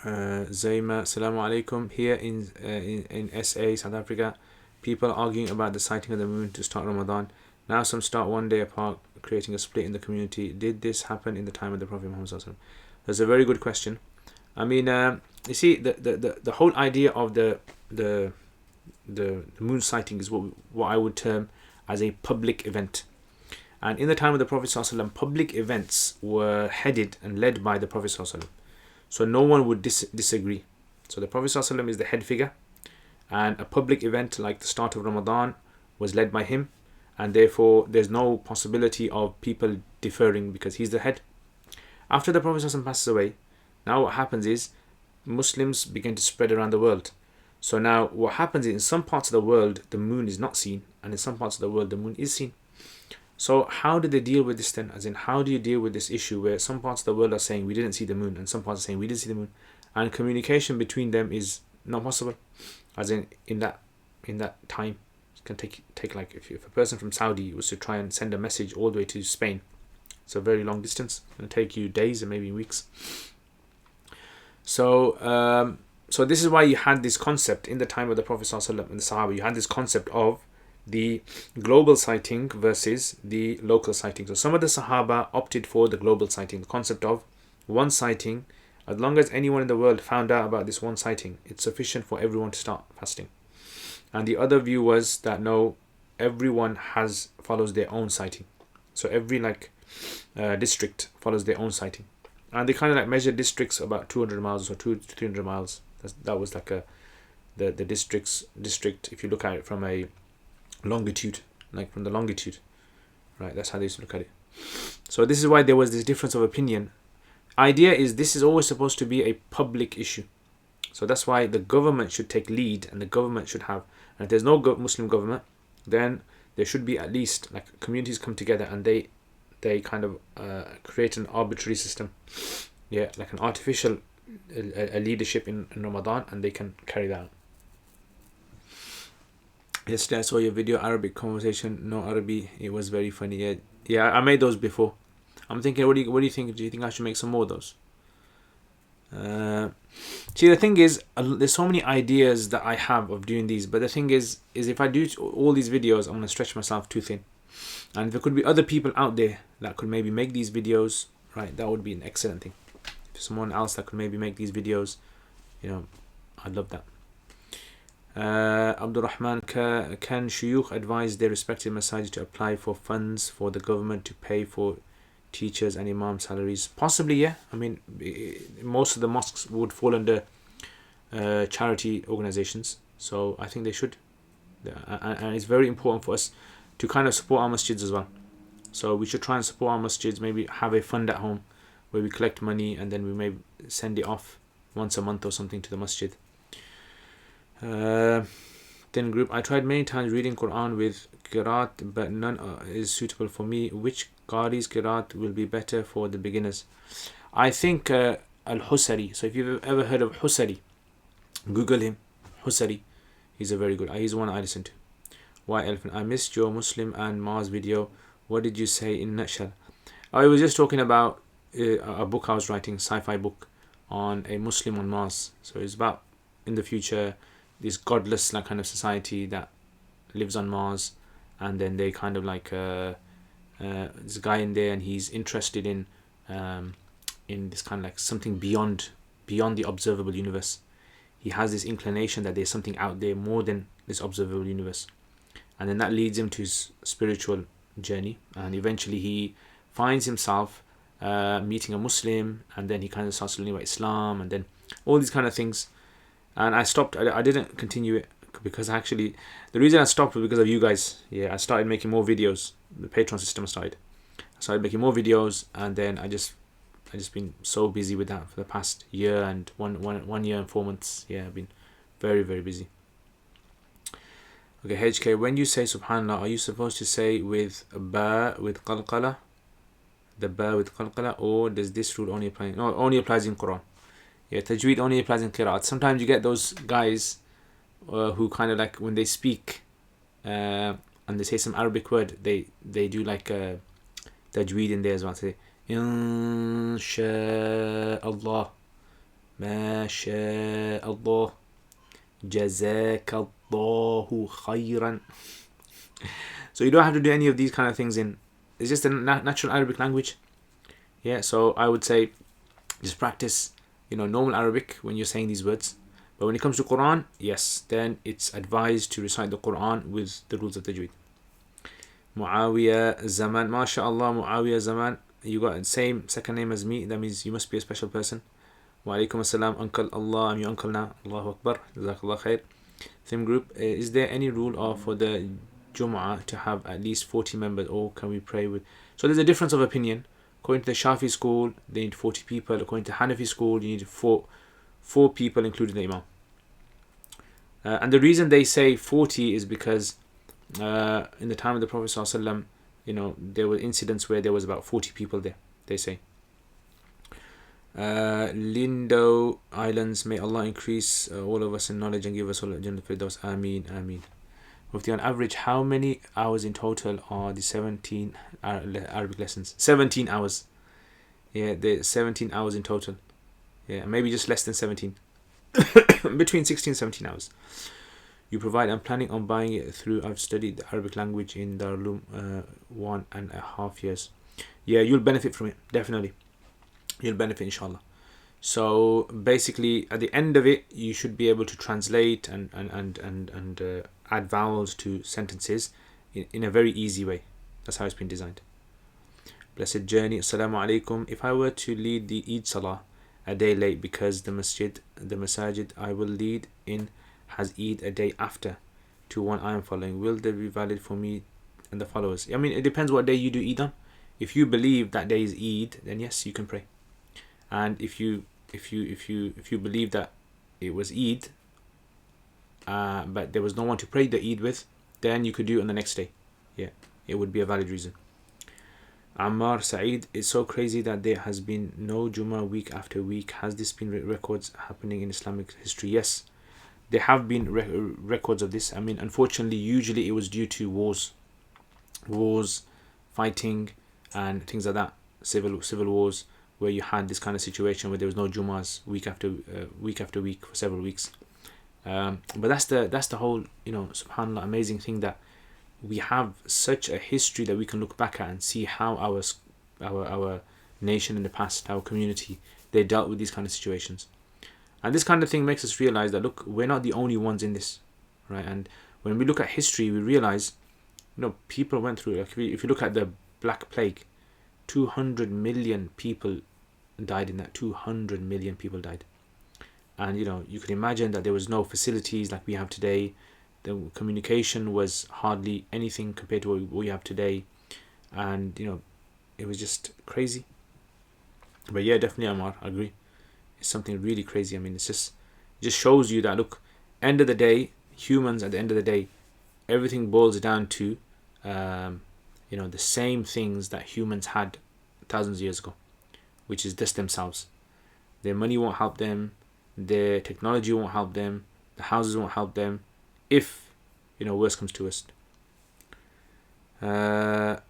Zaima, Assalamu alaikum. Here in SA, South Africa, people arguing about the sighting of the moon to start Ramadan. Now some start one day apart, creating a split in the community. Did this happen in the time of the Prophet Muhammad sallallahu alaihi wasallam? That's a very good question. I mean, you see, the whole idea of the moon sighting is what I would term as a public event. And in the time of the Prophet sallallahu alaihi wasallam, public events were headed and led by the Prophet sallallahu alaihi wasallam. So no one would disagree. So the Prophet sallallahu alaihi wasallam is the head figure, and a public event like the start of Ramadan was led by him, and therefore there's no possibility of people deferring because he's the head. After the Prophet ﷺ passes away, now what happens is Muslims begin to spread around the world. So now what happens is in some parts of the world the moon is not seen, and in some parts of the world the moon is seen. So how do they deal with this then? As in, how do you deal with this issue where some parts of the world are saying we didn't see the moon and some parts are saying we did see the moon, and communication between them is not possible? As in that time, it can take like if a person from Saudi was to try and send a message all the way to Spain, it's a very long distance. It's going to take you days and maybe weeks. So this is why you had this concept in the time of the Prophet ﷺ and the Sahaba. You had this concept of the global sighting versus the local sighting. So some of the Sahaba opted for the global sighting, the concept of one sighting. As long as anyone in the world found out about this one sighting, it's sufficient for everyone to start fasting. And the other view was that no, everyone follows their own sighting. So every district follows their own sighting. And they kind of measure districts about 200 miles or 200 to 300 miles. That was the district, if you look at it from a longitude, from the longitude, right? That's how they used to look at it. So this is why there was this difference of opinion. Idea is this is always supposed to be a public issue. So that's why the government should take lead, and the government should have, and if there's no Muslim government, then there should be at least communities come together and they kind of create an arbitrary system, like an artificial a leadership in Ramadan, and they can carry that out. Yesterday I saw your video, Arabic conversation, no Arabic. It was very funny. Yeah, I made those before. I'm thinking, what do you think? Do you think I should make some more of those? See, the thing is, there's so many ideas that I have of doing these, but the thing is if I do all these videos, I'm going to stretch myself too thin. And if there could be other people out there that could maybe make these videos, right, that would be an excellent thing. If someone else that could maybe make these videos, I'd love that. Abdul Rahman, can shuyukh advise their respective masajid to apply for funds for the government to pay for teachers and imam salaries? Possibly, yeah. I mean, most of the mosques would fall under charity organizations, so I think they should. And it's very important for us to kind of support our masjids as well. So we should try and support our masjids, maybe have a fund at home where we collect money and then we may send it off once a month or something to the masjid. Then group, I tried many times reading Quran with Qiraat, but none is suitable for me. Which Qari's Qiraat will be better for the beginners? I think Al-Husari. So if you've ever heard of Husari, Google him. Husari. He's the one I listen to. Why Elephant? I missed your Muslim and Mars video. What did you say in nutshell? I was just talking about a book I was writing, sci-fi book on a Muslim on Mars. So it's about in the future this godless kind of society that lives on Mars, and then they kind of this guy in there, and he's interested in this kind of something beyond the observable universe. He has this inclination that there's something out there more than this observable universe, and then that leads him to his spiritual journey, and eventually he finds himself meeting a Muslim, and then he kind of starts learning about Islam, and then all these kind of things. And I stopped. I didn't continue it because the reason I stopped was because of you guys. I started making more videos. The Patreon system I started making more videos, and then I just been so busy with that for the past year and one year and 4 months. I've been very, very busy. Okay, HK, when you say Subhanallah, are you supposed to say with ba with qalqala, the ba with qalqala, or does this rule only apply? No, only applies in Quran. Tajweed only applies in Qiraat. Sometimes you get those guys who kind of when they speak and they say some Arabic word, they do tajweed in there as well. Say Insha'Allah, MashaAllah, Jazakallahu khairan. So you don't have to do any of these kind of things it's just a natural Arabic language. So I would say just practice normal Arabic when you're saying these words. But when it comes to Quran, yes, then it's advised to recite the Quran with the rules of tajweed. Muawiyah Zaman, MashaAllah, Muawiyah Zaman, you got the same second name as me, that means you must be a special person. Wa alaikum assalam, Uncle Allah, I'm your uncle now. Allahu Akbar, Jazakallah khair. Same group. Is there any rule for the Jum'ah to have at least 40 members, or can we pray with? So there's a difference of opinion. According to the Shafi school, they need 40 people. According to Hanafi school, you need four people, including the Imam. And the reason they say 40 is because in the time of the Prophet ﷺ, there were incidents where there was about 40 people there, they say. Lindo Islands, may Allah increase all of us in knowledge and give us all Jannah Firdaus. Ameen, Ameen. Mufti, on average, how many hours in total are the 17 Arabic lessons? 17 hours. Yeah, the 17 hours in total. Yeah, maybe just less than 17. Between 16 and 17 hours. You provide. I'm planning on buying it through. I've studied the Arabic language in Darul 1.5 years. Yeah, you'll benefit from it, definitely. You'll benefit, inshallah. So basically, at the end of it, you should be able to translate and add vowels to sentences in a very easy way. That's how it's been designed. Blessed journey. Assalamu alaikum. If I were to lead the Eid Salah a day late because the masajid I will lead in has Eid a day after to one I am following, will they be valid for me and the followers? I mean, it depends what day you do Eid on. If you believe that day is Eid, then yes, you can pray. And if you believe that it was Eid, but there was no one to pray the Eid with, then you could do it on the next day. Yeah, it would be a valid reason. Ammar Saeed, it's so crazy that there has been no Jummah week after week. Has this been records happening in Islamic history? Yes, there have been records of this. I mean, unfortunately, usually it was due to wars, fighting, and things like that, civil wars, where you had this kind of situation where there was no Jummahs week after week for several weeks. But that's the whole, subhanAllah, amazing thing that we have such a history that we can look back at and see how our nation in the past, our community, they dealt with these kind of situations. And this kind of thing makes us realize that, look, we're not the only ones in this, right? And when we look at history, we realize, people went through it. Like if you look at the Black Plague, 200 million people died in that. 200 million people died. And you can imagine that there was no facilities like we have today. The communication was hardly anything compared to what we have today, and it was just crazy. But yeah, definitely, Ammar, I agree. It's something really crazy. I mean, it just shows you that, look, end of the day, humans, at the end of the day, everything boils down to the same things that humans had thousands of years ago, which is just themselves. Their money won't help them, their technology won't help them, the houses won't help them, if worse comes to us. Lindo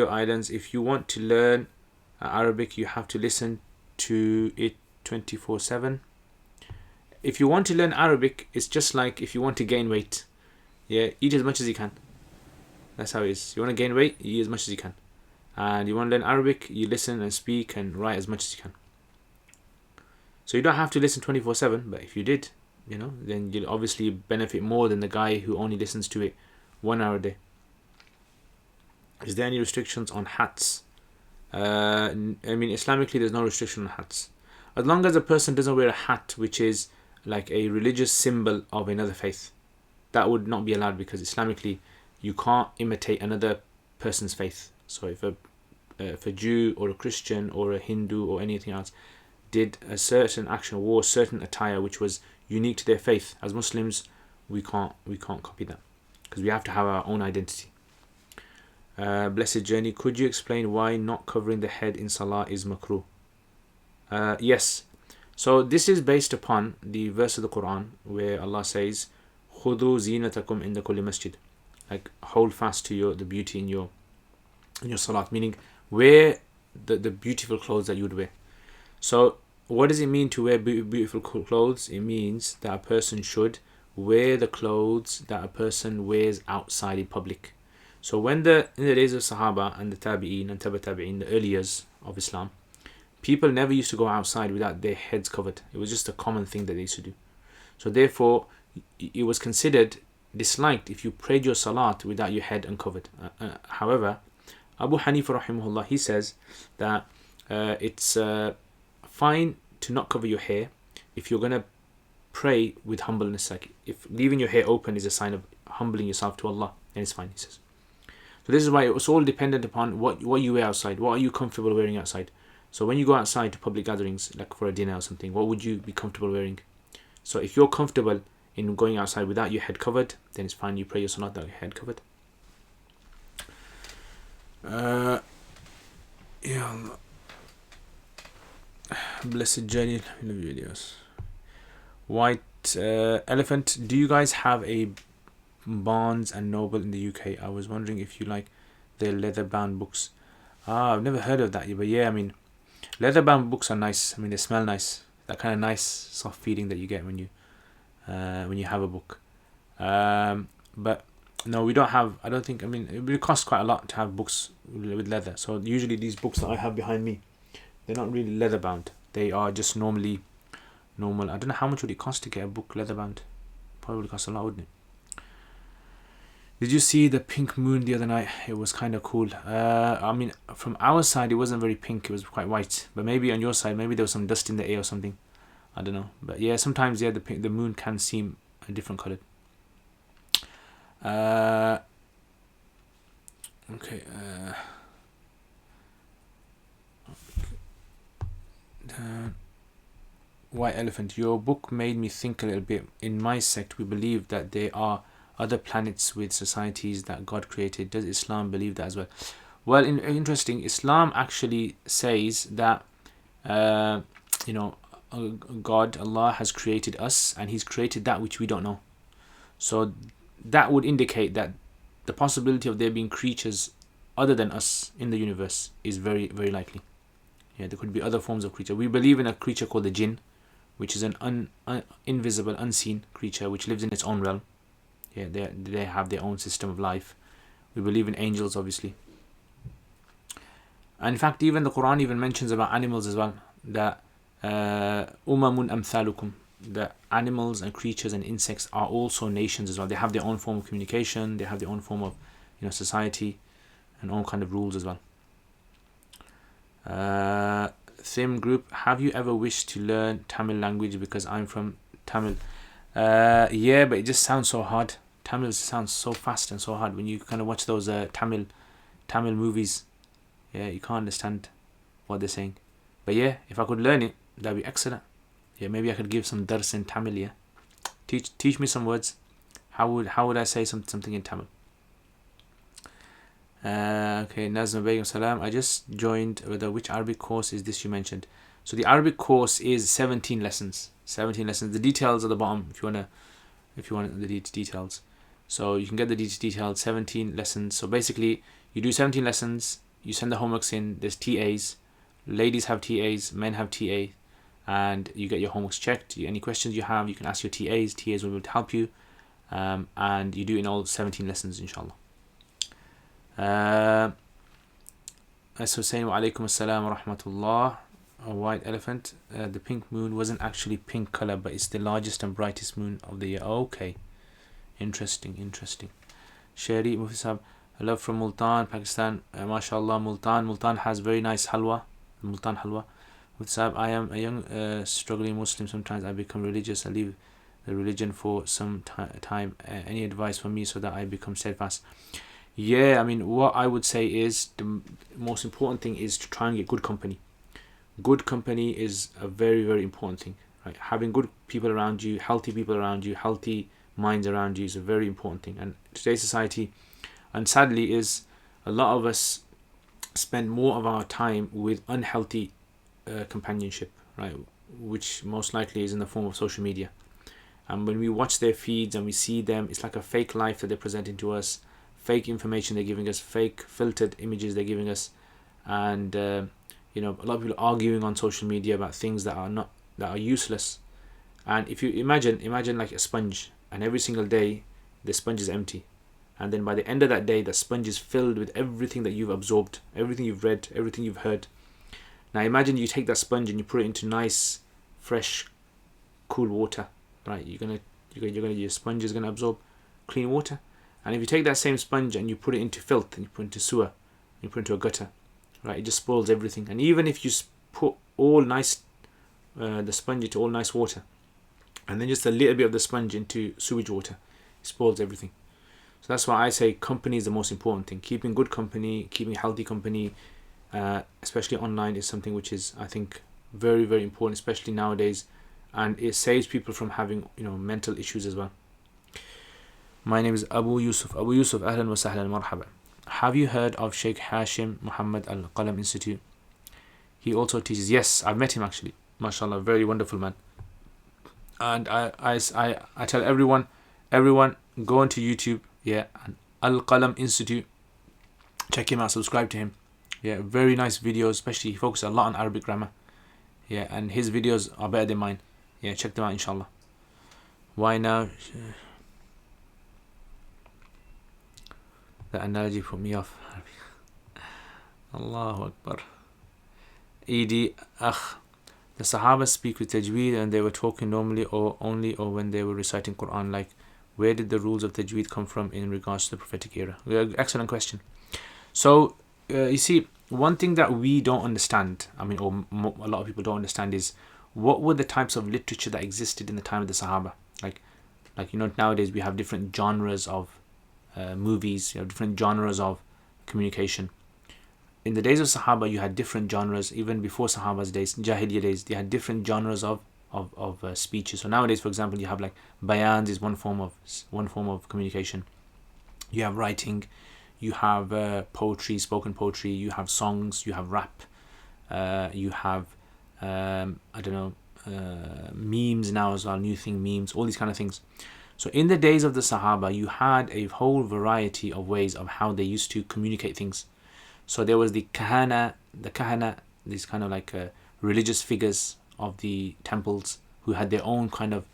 Islands, if you want to learn Arabic, you have to listen to it 24/7. If you want to learn Arabic, it's just like if you want to gain weight. Yeah, eat as much as you can. That's how it is. You want to gain weight, you eat as much as you can. And you want to learn Arabic, you listen and speak and write as much as you can. So you don't have to listen 24/7, but if you did, then you'll obviously benefit more than the guy who only listens to it 1 hour a day. Is there any restrictions on hats? I mean, Islamically, there's no restriction on hats. As long as a person doesn't wear a hat which is like a religious symbol of another faith, that would not be allowed, because Islamically, you can't imitate another person's faith. So if a Jew or a Christian or a Hindu or anything else did a certain action, wore a certain attire which was unique to their faith, as Muslims, we can't copy that, because we have to have our own identity. Blessed journey, could you explain why not covering the head in Salah is makruh? Yes. So this is based upon the verse of the Quran where Allah says, "Khudhu zinatakum inda kulli masjid," like hold fast to the beauty in your salat, meaning wear the beautiful clothes that you would wear. So what does it mean to wear beautiful clothes? It means that a person should wear the clothes that a person wears outside in public. So when in the days of Sahaba and the Tabi'een and Taba Tabi'een, the early years of Islam, people never used to go outside without their heads covered. It was just a common thing that they used to do. So therefore, it was considered disliked if you prayed your salat without your head uncovered. However, Abu Hanifa rahimahullah, he says that it's fine to not cover your hair, if you're gonna pray with humbleness, like if leaving your hair open is a sign of humbling yourself to Allah, then it's fine, he says. So this is why it's all dependent upon what you wear outside. What are you comfortable wearing outside? So when you go outside to public gatherings, like for a dinner or something, what would you be comfortable wearing? So if you're comfortable in going outside without your head covered, then it's fine, you pray your salat without your head covered. Yeah. Blessed Jalil in the videos. White Elephant, do you guys have a Barnes and Noble in the UK? I was wondering if you like their leather bound books. I've never heard of that, but yeah, I mean, leather bound books are nice. I mean, they smell nice. That kind of nice soft feeling that you get when you have a book. But no, we don't have. I don't think. I mean, it would cost quite a lot to have books with leather. So usually these books that I have behind me, they're not really leather bound. They are just normal. I don't know how much would it cost to get a book leather bound. Probably cost a lot, wouldn't it? Did you see the pink moon the other night? It was kind of cool. I mean, from our side, it wasn't very pink. It was quite white. But maybe on your side, maybe there was some dust in the air or something. I don't know. But yeah, sometimes the moon can seem a different colour. Okay. White Elephant, your book made me think a little bit. In my sect, we believe that there are other planets with societies that God created. Does Islam believe that as well? Well, interesting. Islam actually says that God, Allah has created us, and He's created that which we don't know. So that would indicate that the possibility of there being creatures other than us in the universe is very, very likely. Yeah, there could be other forms of creature. We believe in a creature called the jinn, which is an invisible, unseen creature which lives in its own realm. Yeah, they have their own system of life. We believe in angels, obviously. And in fact, even the Quran even mentions about animals as well. That umamun amthalukum, the animals and creatures and insects are also nations as well. They have their own form of communication. They have their own form of society and all kind of rules as well. Sim group, have you ever wished to learn Tamil language? Because I'm from Tamil. Yeah, but it just sounds so hard. Tamil sounds so fast and so hard when you kind of watch those Tamil movies. Yeah, you can't understand what they're saying. But yeah, if I could learn it, that'd be excellent. Yeah, maybe I could give some dars in Tamil. Yeah, teach me some words. How would I say something in Tamil? Okay, Nazma Begum Salam. I just joined. Which Arabic course is this you mentioned? So the Arabic course is 17 lessons. 17 lessons. The details at the bottom if you want the details. So you can get the details. 17 lessons. So basically, you do 17 lessons. You send the homeworks in. There's TAs. Ladies have TAs. Men have TA. And you get your homeworks checked. Any questions you have, you can ask your TAs. TAs will be able to help you. And you do it in all 17 lessons, inshallah. So saying wa alaikum assalam wa rahmatullah. A white elephant. The pink moon wasn't actually pink color, but it's the largest and brightest moon of the year. Okay, interesting. Shari Mufisab, I love from Multan, Pakistan. MashaAllah, Multan has very nice halwa. Multan halwa. Mufisab, I am a young struggling Muslim. Sometimes I become religious. I leave the religion for some time. Any advice for me so that I become steadfast? Yeah, I mean, what I would say is the most important thing is to try and get good company. Good company is a very, very important thing. Right? Having good people around you, healthy people around you, healthy minds around you is a very important thing. And today's society, and sadly, is a lot of us spend more of our time with unhealthy companionship, right? Which most likely is in the form of social media. And when we watch their feeds and we see them, it's like a fake life that they're presenting to us. Fake information they're giving us, fake filtered images they're giving us, and a lot of people are arguing on social media about things that are useless. And if you imagine like a sponge, and every single day the sponge is empty, and then by the end of that day the sponge is filled with everything that you've absorbed, everything you've read, everything you've heard. Now imagine you take that sponge and you put it into nice, fresh, cool water, right? Your sponge is gonna absorb clean water. And if you take that same sponge and you put it into filth, and you put it into sewer, and you put it into a gutter, right, it just spoils everything. And even if you put all nice, the sponge into all nice water, and then just a little bit of the sponge into sewage water. It spoils everything. So that's why I say company is the most important thing. Keeping good company, keeping healthy company, especially online, is something which is, I think, very, very important, especially nowadays, and it saves people from having, mental issues as well. My name is Abu Yusuf. Abu Yusuf, ahlan wa sahlan, marhaba. Have you heard of Sheikh Hashim Muhammad Al Qalam Institute? He also teaches. Yes, I've met him actually. MashaAllah, very wonderful man. And I tell everyone, go onto YouTube, and Al Qalam Institute. Check him out, subscribe to him. Very nice videos, especially he focuses a lot on Arabic grammar. And his videos are better than mine. Check them out, inshallah. Why now? The analogy put me off. Allahu Akbar. Ed Akh. The Sahaba speak with tajweed and they were talking normally or only or when they were reciting Quran. Like, where did the rules of tajweed come from in regards to the prophetic era? Excellent question. So, you see, one thing that we don't understand, a lot of people don't understand, is what were the types of literature that existed in the time of the Sahaba. Like nowadays we have different genres of movies, you have different genres of communication. In the days of Sahaba, you had different genres. Even before Sahaba's days, Jahiliyyah days, they had different genres of speeches. So nowadays, for example, you have like bayans is one form of communication. You have writing, you have poetry, spoken poetry, you have songs, you have rap, you have memes now as well, new thing, memes, all these kind of things. So in the days of the Sahaba, you had a whole variety of ways of how they used to communicate things. So there was the kahana, these kind of like religious figures of the temples who had their own kind of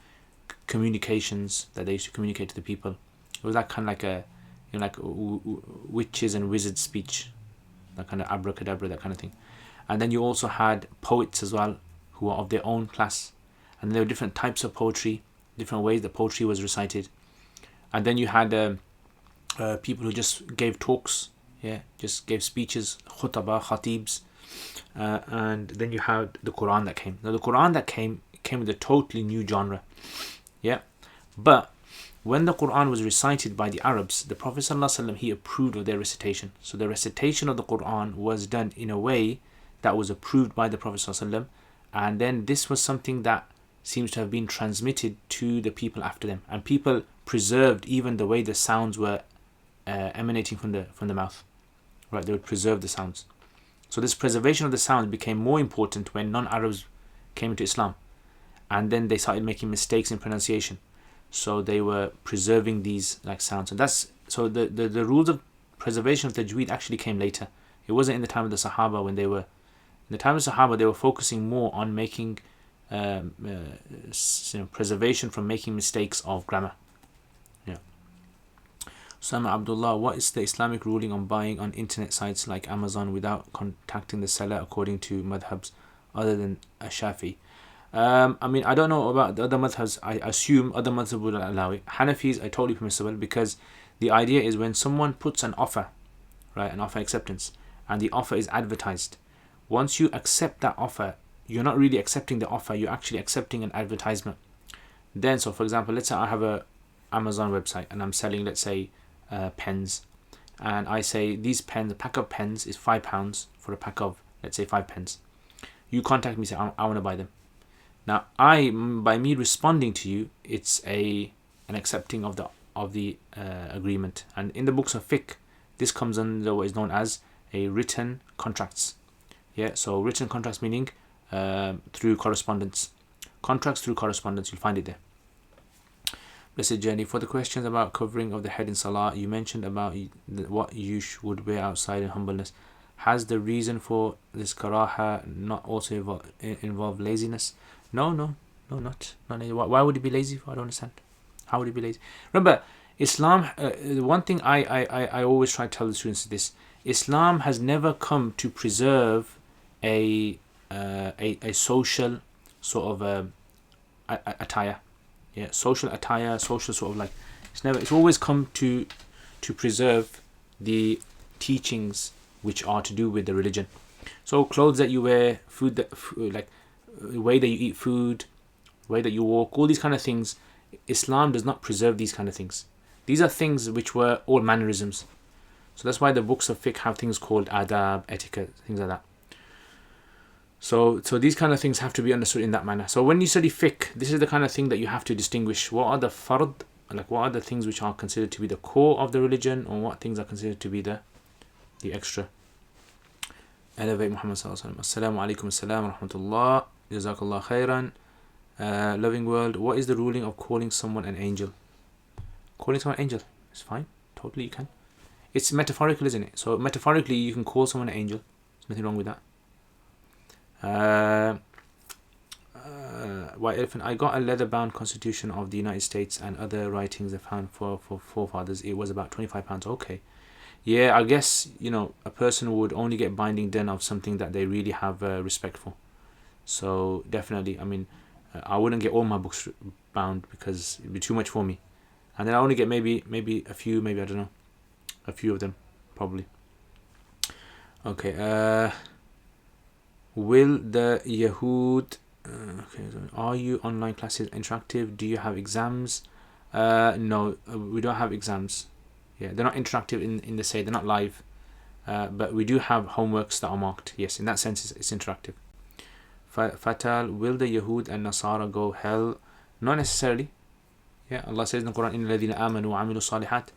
communications that they used to communicate to the people. It was that kind of like witches and wizards speech, that kind of abracadabra, that kind of thing. And then you also had poets as well, who were of their own class. And there were different types of poetry, different ways that poetry was recited. And then you had people who just gave talks, just gave speeches, khutbah, khatibs. And then you had the Quran that came. Now the Quran that came with a totally new genre. But when the Quran was recited by the Arabs, the Prophet ﷺ, he approved of their recitation. So the recitation of the Quran was done in a way that was approved by the Prophet ﷺ. And then this was something that seems to have been transmitted to the people after them. And people preserved even the way the sounds were emanating from the mouth. Right, they would preserve the sounds. So this preservation of the sounds became more important when non-Arabs came into Islam. And then they started making mistakes in pronunciation. So they were preserving these like sounds. And the rules of preservation of tajweed actually came later. It wasn't in the time of the Sahaba when they were... In the time of the Sahaba, they were focusing more on making preservation from making mistakes of grammar. Sama Abdullah, what is the Islamic ruling on buying on internet sites like Amazon without contacting the seller according to Mathhabs other than Shafi? I don't know about the other Mathhabs. I assume other Mathhabs would allow it. Hanafis are totally permissible, because the idea is when someone puts an offer, right, an offer acceptance, and the offer is advertised, once you accept that offer, you're not really accepting the offer, you're actually accepting an advertisement. Then, so for example, let's say I have a Amazon website and I'm selling, let's say, pens, and I say these pens, a pack of pens is £5 for a pack of, let's say, 5 pens. You contact me, say I want to buy them. Now by me responding to you, it's an accepting of the agreement. And in the books of Fiqh, this comes under what is known as a written contracts. So written contracts meaning through correspondence. Contracts through correspondence, you'll find it there. Blessed Journey, for the questions about covering of the head in Salah, you mentioned about what you would wear outside in humbleness. Has the reason for this karaha not also involve laziness? No, not lazy. Why would he be lazy? I don't understand. How would he be lazy? Remember, Islam, the one thing I always try to tell the students is this: Islam has never come to preserve a social sort of attire. Social attire, social sort of like, it's always come to preserve the teachings which are to do with the religion. So clothes that you wear, food that like the way that you eat food, the way that you walk, all these kind of things. Islam does not preserve these kind of things. These are things which were all mannerisms. So that's why the books of fiqh have things called adab, etiquette, things like that. So these kind of things have to be understood in that manner. So when you study fiqh, this is the kind of thing that you have to distinguish. What are the fard, like what are the things which are considered to be the core of the religion, or what things are considered to be the extra. Elevate Muhammad sallallahu alaihi wasallam. Assalamu alaikum, assalam wa rahmatullah, jazakallah khairan. Loving world, what is the ruling of calling someone an angel? Calling someone an angel is fine, totally you can. It's metaphorical, isn't it? So metaphorically you can call someone an angel. There's nothing wrong with that. White Elephant, I got a leather-bound Constitution of the United States and other writings I found for forefathers. It was about £25. Okay. Yeah, I guess, a person would only get binding done of something that they really have respect for. So definitely, I wouldn't get all my books bound because it'd be too much for me. And then I only get maybe a few, maybe I don't know, a few of them probably. Okay. Will the Yahud? Are you online classes interactive? Do you have exams? No, we don't have exams. Yeah, they're not interactive in the say they're not live, but we do have homeworks that are marked. Yes, in that sense, it's interactive. Fatal, will the Yahud and Nasara go hell? Not necessarily. Yeah, Allah says in the Quran, "Inna alladhina amanu wa amilu salihat."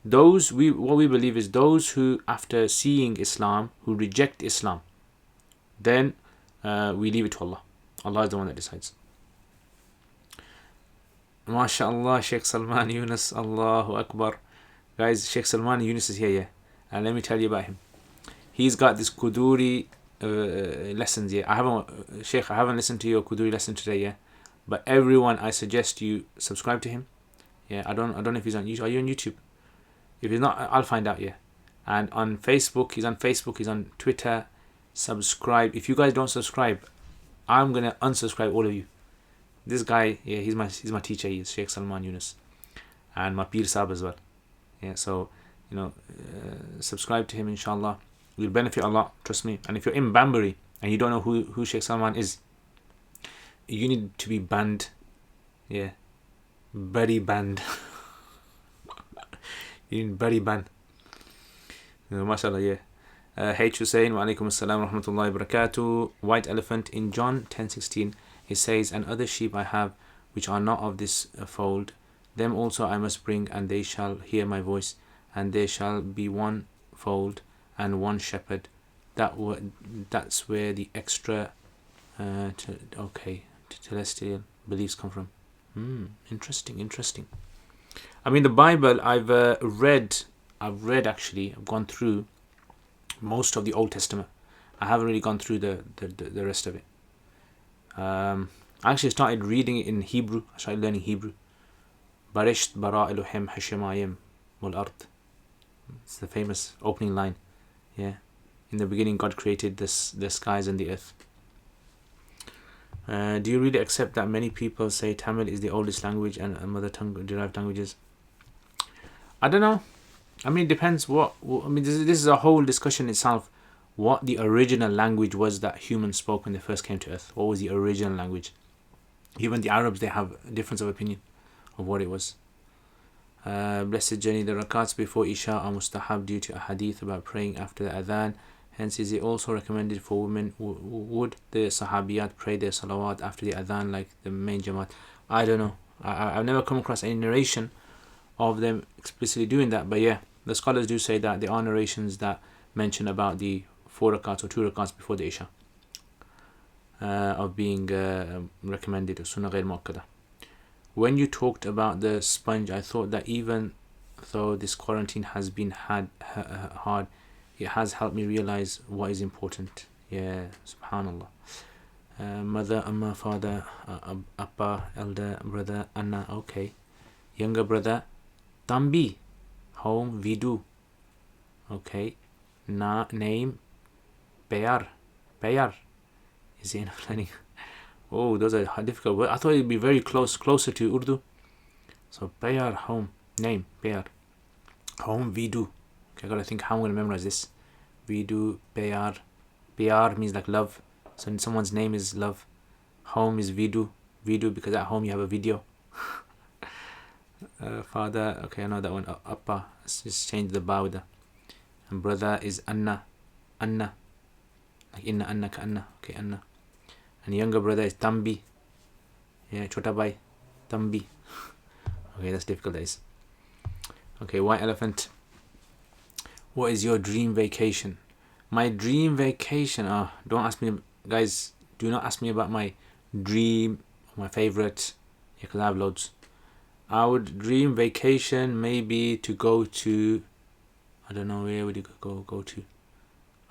What we believe is those who, after seeing Islam, who reject Islam, then we leave it to Allah. Allah is the one that decides. MashaAllah, Sheikh Salman Yunus, Allahu Akbar. Guys, Sheikh Salman Yunus is here, yeah. And let me tell you about him. He's got this Quduri lessons, yeah. I haven't listened to your Quduri lesson today, yeah. But everyone, I suggest you subscribe to him. Yeah, I don't know if he's on YouTube. Are you on YouTube? If he's not, I'll find out, yeah. And on Facebook, he's on Twitter. Subscribe. If you guys don't subscribe, I'm gonna unsubscribe all of you. This guy, yeah, he's my teacher. He is Sheikh Salman Yunus, and my Peer Sahib as well. Yeah, so subscribe to him, inshallah. You'll benefit a lot, trust me. And if you're in Banbury and you don't know who Sheikh Salman is, you need to be banned. Yeah, very banned. You need very banned. Mashallah, yeah. H. Hussein, wa alaikum assalam wa rahmatullahi wa barakatuh. White Elephant, in John 10:16, it says, "And other sheep I have, which are not of this fold, them also I must bring, and they shall hear my voice, and there shall be one fold and one shepherd." That's where the extra celestial beliefs come from. Interesting. The Bible, I've gone through most of the Old Testament. I haven't really gone through the rest of it. I actually started reading it in Hebrew. I started learning Hebrew. Barisht bara Elohim hashemayim wal ard. It's the famous opening line. Yeah, in the beginning God created the skies and the earth. Do you really accept that many people say Tamil is the oldest language and mother tongue derived languages? I don't know. It depends this is a whole discussion itself. What the original language was that humans spoke when they first came to earth. What was the original language? Even the Arabs, they have a difference of opinion of what it was. Blessed Jenny, the rakats before Isha are mustahab due to a hadith about praying after the adhan. Hence, is it also recommended for women? Would the sahabiyat pray their salawat after the adhan like the main jamaat? I don't know. I've never come across any narration of them explicitly doing that. But yeah, the scholars do say that there are narrations that mention about the 4 rakats or 2 rakats before the Isha of being recommended or sunnah ghair muakkada. When you talked about the sponge, I thought that even though this quarantine has been hard, it has helped me realize what is important. Yeah, subhanallah. Mother, amma, father, appa, elder, brother, anna, okay. Younger brother, tambi, home, vidu. Okay. Name, Bayar. Is it enough learning? Oh, those are difficult words. I thought it'd be very closer to Urdu. So Bayar, home, name, Bayar. Home, Vidu. Okay, I gotta think how I'm gonna memorize this. Vidu, Bayar. Bayar means like love. So someone's name is love. Home is vidu. Vidu because at home you have a video. Father, okay, I know that one. Appa, let's just change the ba with the. And brother is anna. Anna. Like inna anna ka anna. Okay, anna. And younger brother is tambi. Yeah, chota bhai. Tambi. Okay, that's difficult, that is. Okay, white elephant. What is your dream vacation? My dream vacation. Don't ask me, guys. Do not ask me about my dream, my favorite. Yeah, because I have loads. I would dream vacation maybe to go to. I don't know, where would you go to?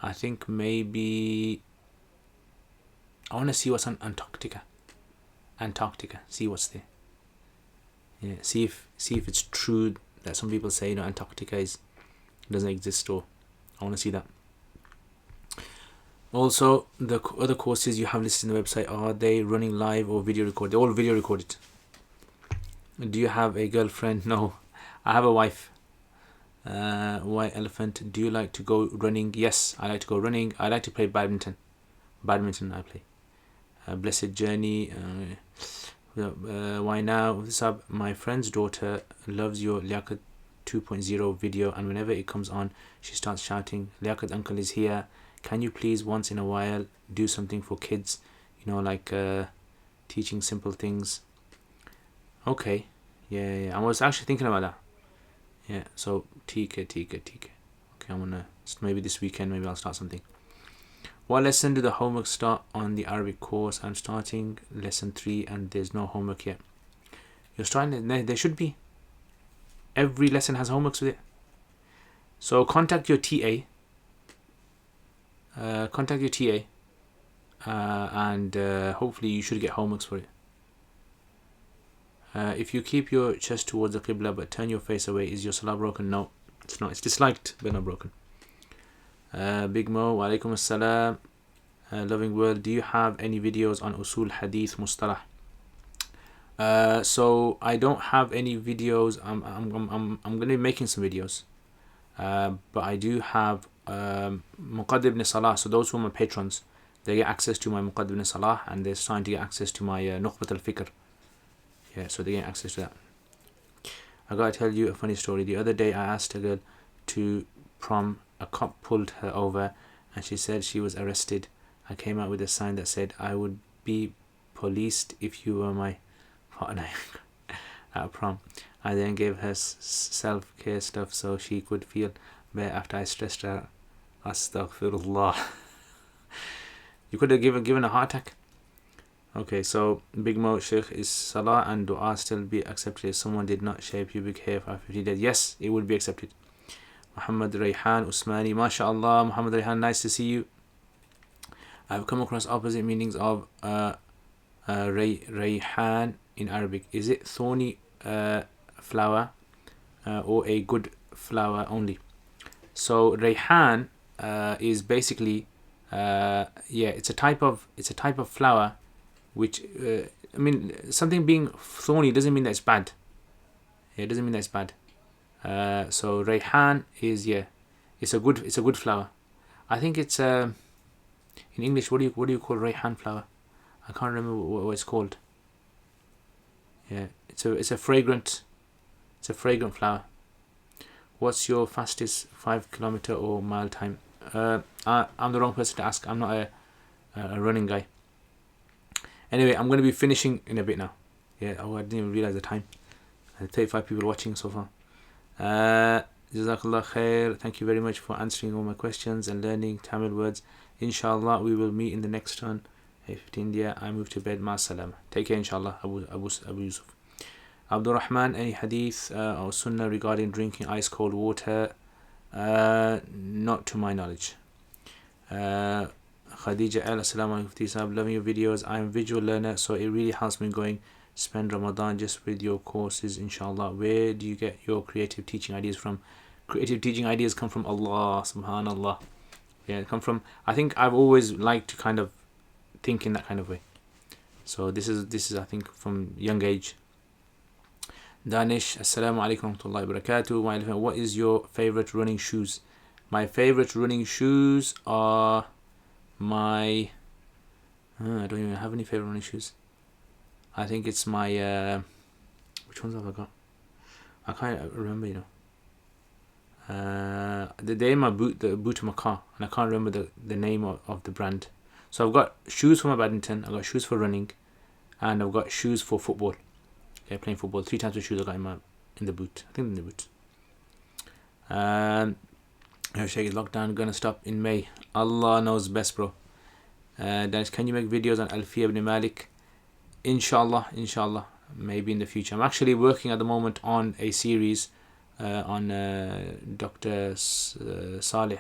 I think maybe I want to see what's on Antarctica. See what's there. Yeah, see if it's true that some people say Antarctica doesn't exist, or I want to see that. Also, the other courses you have listed on the website, are they running live or video recorded? They're all video recorded. Do you have a girlfriend? No, I have a wife. White elephant. Do you like to go running? Yes, I like to go running. I like to play badminton. I play. Blessed journey. Why now? What's up? My friend's daughter loves your Liaquat 2.0 video, and whenever it comes on, she starts shouting, Liaquat uncle is here. Can you please once in a while do something for kids? Like teaching simple things. Okay. Yeah. I was actually thinking about that. Yeah. So etiquette. Okay, I'm gonna maybe this weekend. Maybe I'll start something. What lesson do the homework start on the Arabic course? I'm starting lesson 3 and there's no homework yet. You're starting. There should be. Every lesson has homeworks with it. So contact your TA. And hopefully you should get homeworks for it. If you keep your chest towards the Qibla but turn your face away, is your salah broken? No, it's not. It's disliked but not broken. Big Mo, wa alaikum assalam. Loving World, do you have any videos on Usul Hadith Mustalah? So I don't have any videos. I'm going to be making some videos. But I do have Muqaddam ibn Salah. So those who are my patrons, they get access to my Muqaddam ibn Salah, and they're starting to get access to my Nukhbat al-Fikr. Yeah, so they get access to that. I gotta tell you a funny story. The other day I asked a girl to prom. A cop pulled her over and she said she was arrested. I came out with a sign that said, I would be policed if you were my partner at prom. I then gave her self-care stuff so she could feel better after I stressed her. Astaghfirullah. You could have given a heart attack. Okay, so Big Mo, Sheikh, is salah and dua still be accepted if someone did not shave pubic hair for 50 days? Yes, it would be accepted. Muhammad Rayhan Usmani, MashaAllah. Muhammad Rayhan, nice to see you. I've come across opposite meanings of Rayhan in Arabic. Is it thorny flower or a good flower only? So Rayhan is basically it's a type of flower which something being thorny doesn't mean that it's bad. It doesn't mean that it's bad. So Rayhan is it's a good flower. I think it's in English. What do you call Rayhan flower? I can't remember what it's called. Yeah, it's a fragrant flower. What's your fastest 5 kilometer or mile time? I'm the wrong person to ask. I'm not a running guy. Anyway, I'm going to be finishing in a bit now. Yeah, I didn't even realize the time. 35 people watching so far. Jazakallah khair. Thank you very much for answering all my questions and learning Tamil words. Inshallah, we will meet in the next turn. If India, I move to bed. Ma salam. Take care, inshallah. Abu Yusuf. Abdul Rahman, any hadith or sunnah regarding drinking ice cold water? Not to my knowledge. Khadija Al, assalamu alaikum. Loving your videos. I am a visual learner, so it really helps me going spend Ramadan just with your courses, inshallah. Where do you get your creative teaching ideas from? Creative teaching ideas come from Allah, subhanallah. Yeah, come from, I think I've always liked to kind of think in that kind of way. So this is I think from young age. Danish, assalamu alaikum warahmatullahi wabarakatuh. What is your favorite running shoes? My favorite running shoes are my I don't even have any favorite running shoes. I think it's my which ones have I got? I can't remember, they're in my boot, the boot of my car, and I can't remember the name of the brand. So I've got shoes for my badminton, I've got shoes for running, and I've got shoes for football. Yeah, playing football. 3 types of shoes I got in the boot. I think in the boot. Hashtag lockdown gonna stop in May. Allah knows best, bro. Dennis, can you make videos on Alfiya ibn Malik? Inshallah, maybe in the future. I'm actually working at the moment on a series on Dr. Saleh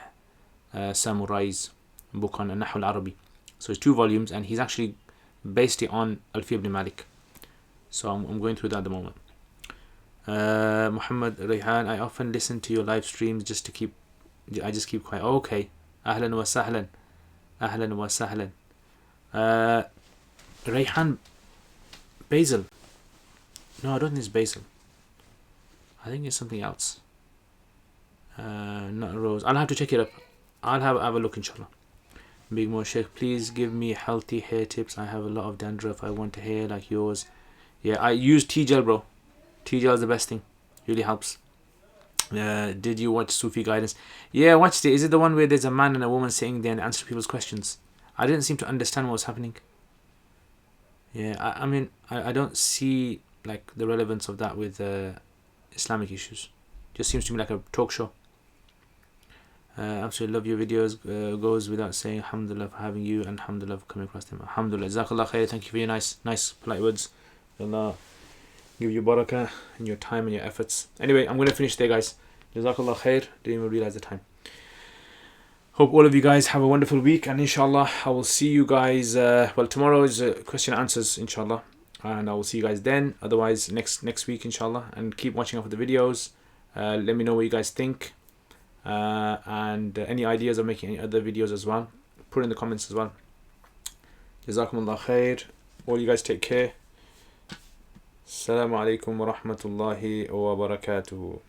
Samurai's book on Nahu al-Arabi. So it's 2 volumes, and he's actually based it on Alfiya ibn Malik. So I'm going through that at the moment. Muhammad Rayhan, I often listen to your live streams I just keep quiet. Okay. Ahlan wa sahlan. Ahlan wa sahlan. Rayhan, basil. No, I don't think it's basil. I think it's something else. Not rose. I'll have to check it up. I'll have a look, inshallah. Big Mo Sheikh, please give me healthy hair tips. I have a lot of dandruff. I want a hair like yours. Yeah, I use T-gel, bro. T-gel is the best thing. Really helps. Did you watch Sufi Guidance? Yeah, I watched it. Is it the one where there's a man and a woman sitting there and answer people's questions? I didn't seem to understand what was happening. Yeah, I mean, I don't see like the relevance of that with Islamic issues. Just seems to me like a talk show. Absolutely love your videos. Goes without saying. Alhamdulillah for having you, and alhamdulillah for coming across them. Alhamdulillah. Jazakallah khair. Thank you for your nice polite words. Allah give you barakah in your time and your efforts. Anyway, I'm going to finish there, guys. Jazakallah khair. Didn't even realize the time. Hope all of you guys have a wonderful week, and inshallah I will see you guys tomorrow is question and answers, inshallah, and I will see you guys then. Otherwise next week, inshallah, and keep watching out for the videos. Let me know what you guys think, and any ideas of making any other videos as well, put in the comments as well. Jazakumullah khair. All you guys take care. Assalamu alaikum wa rahmatullahi wa barakatuhu.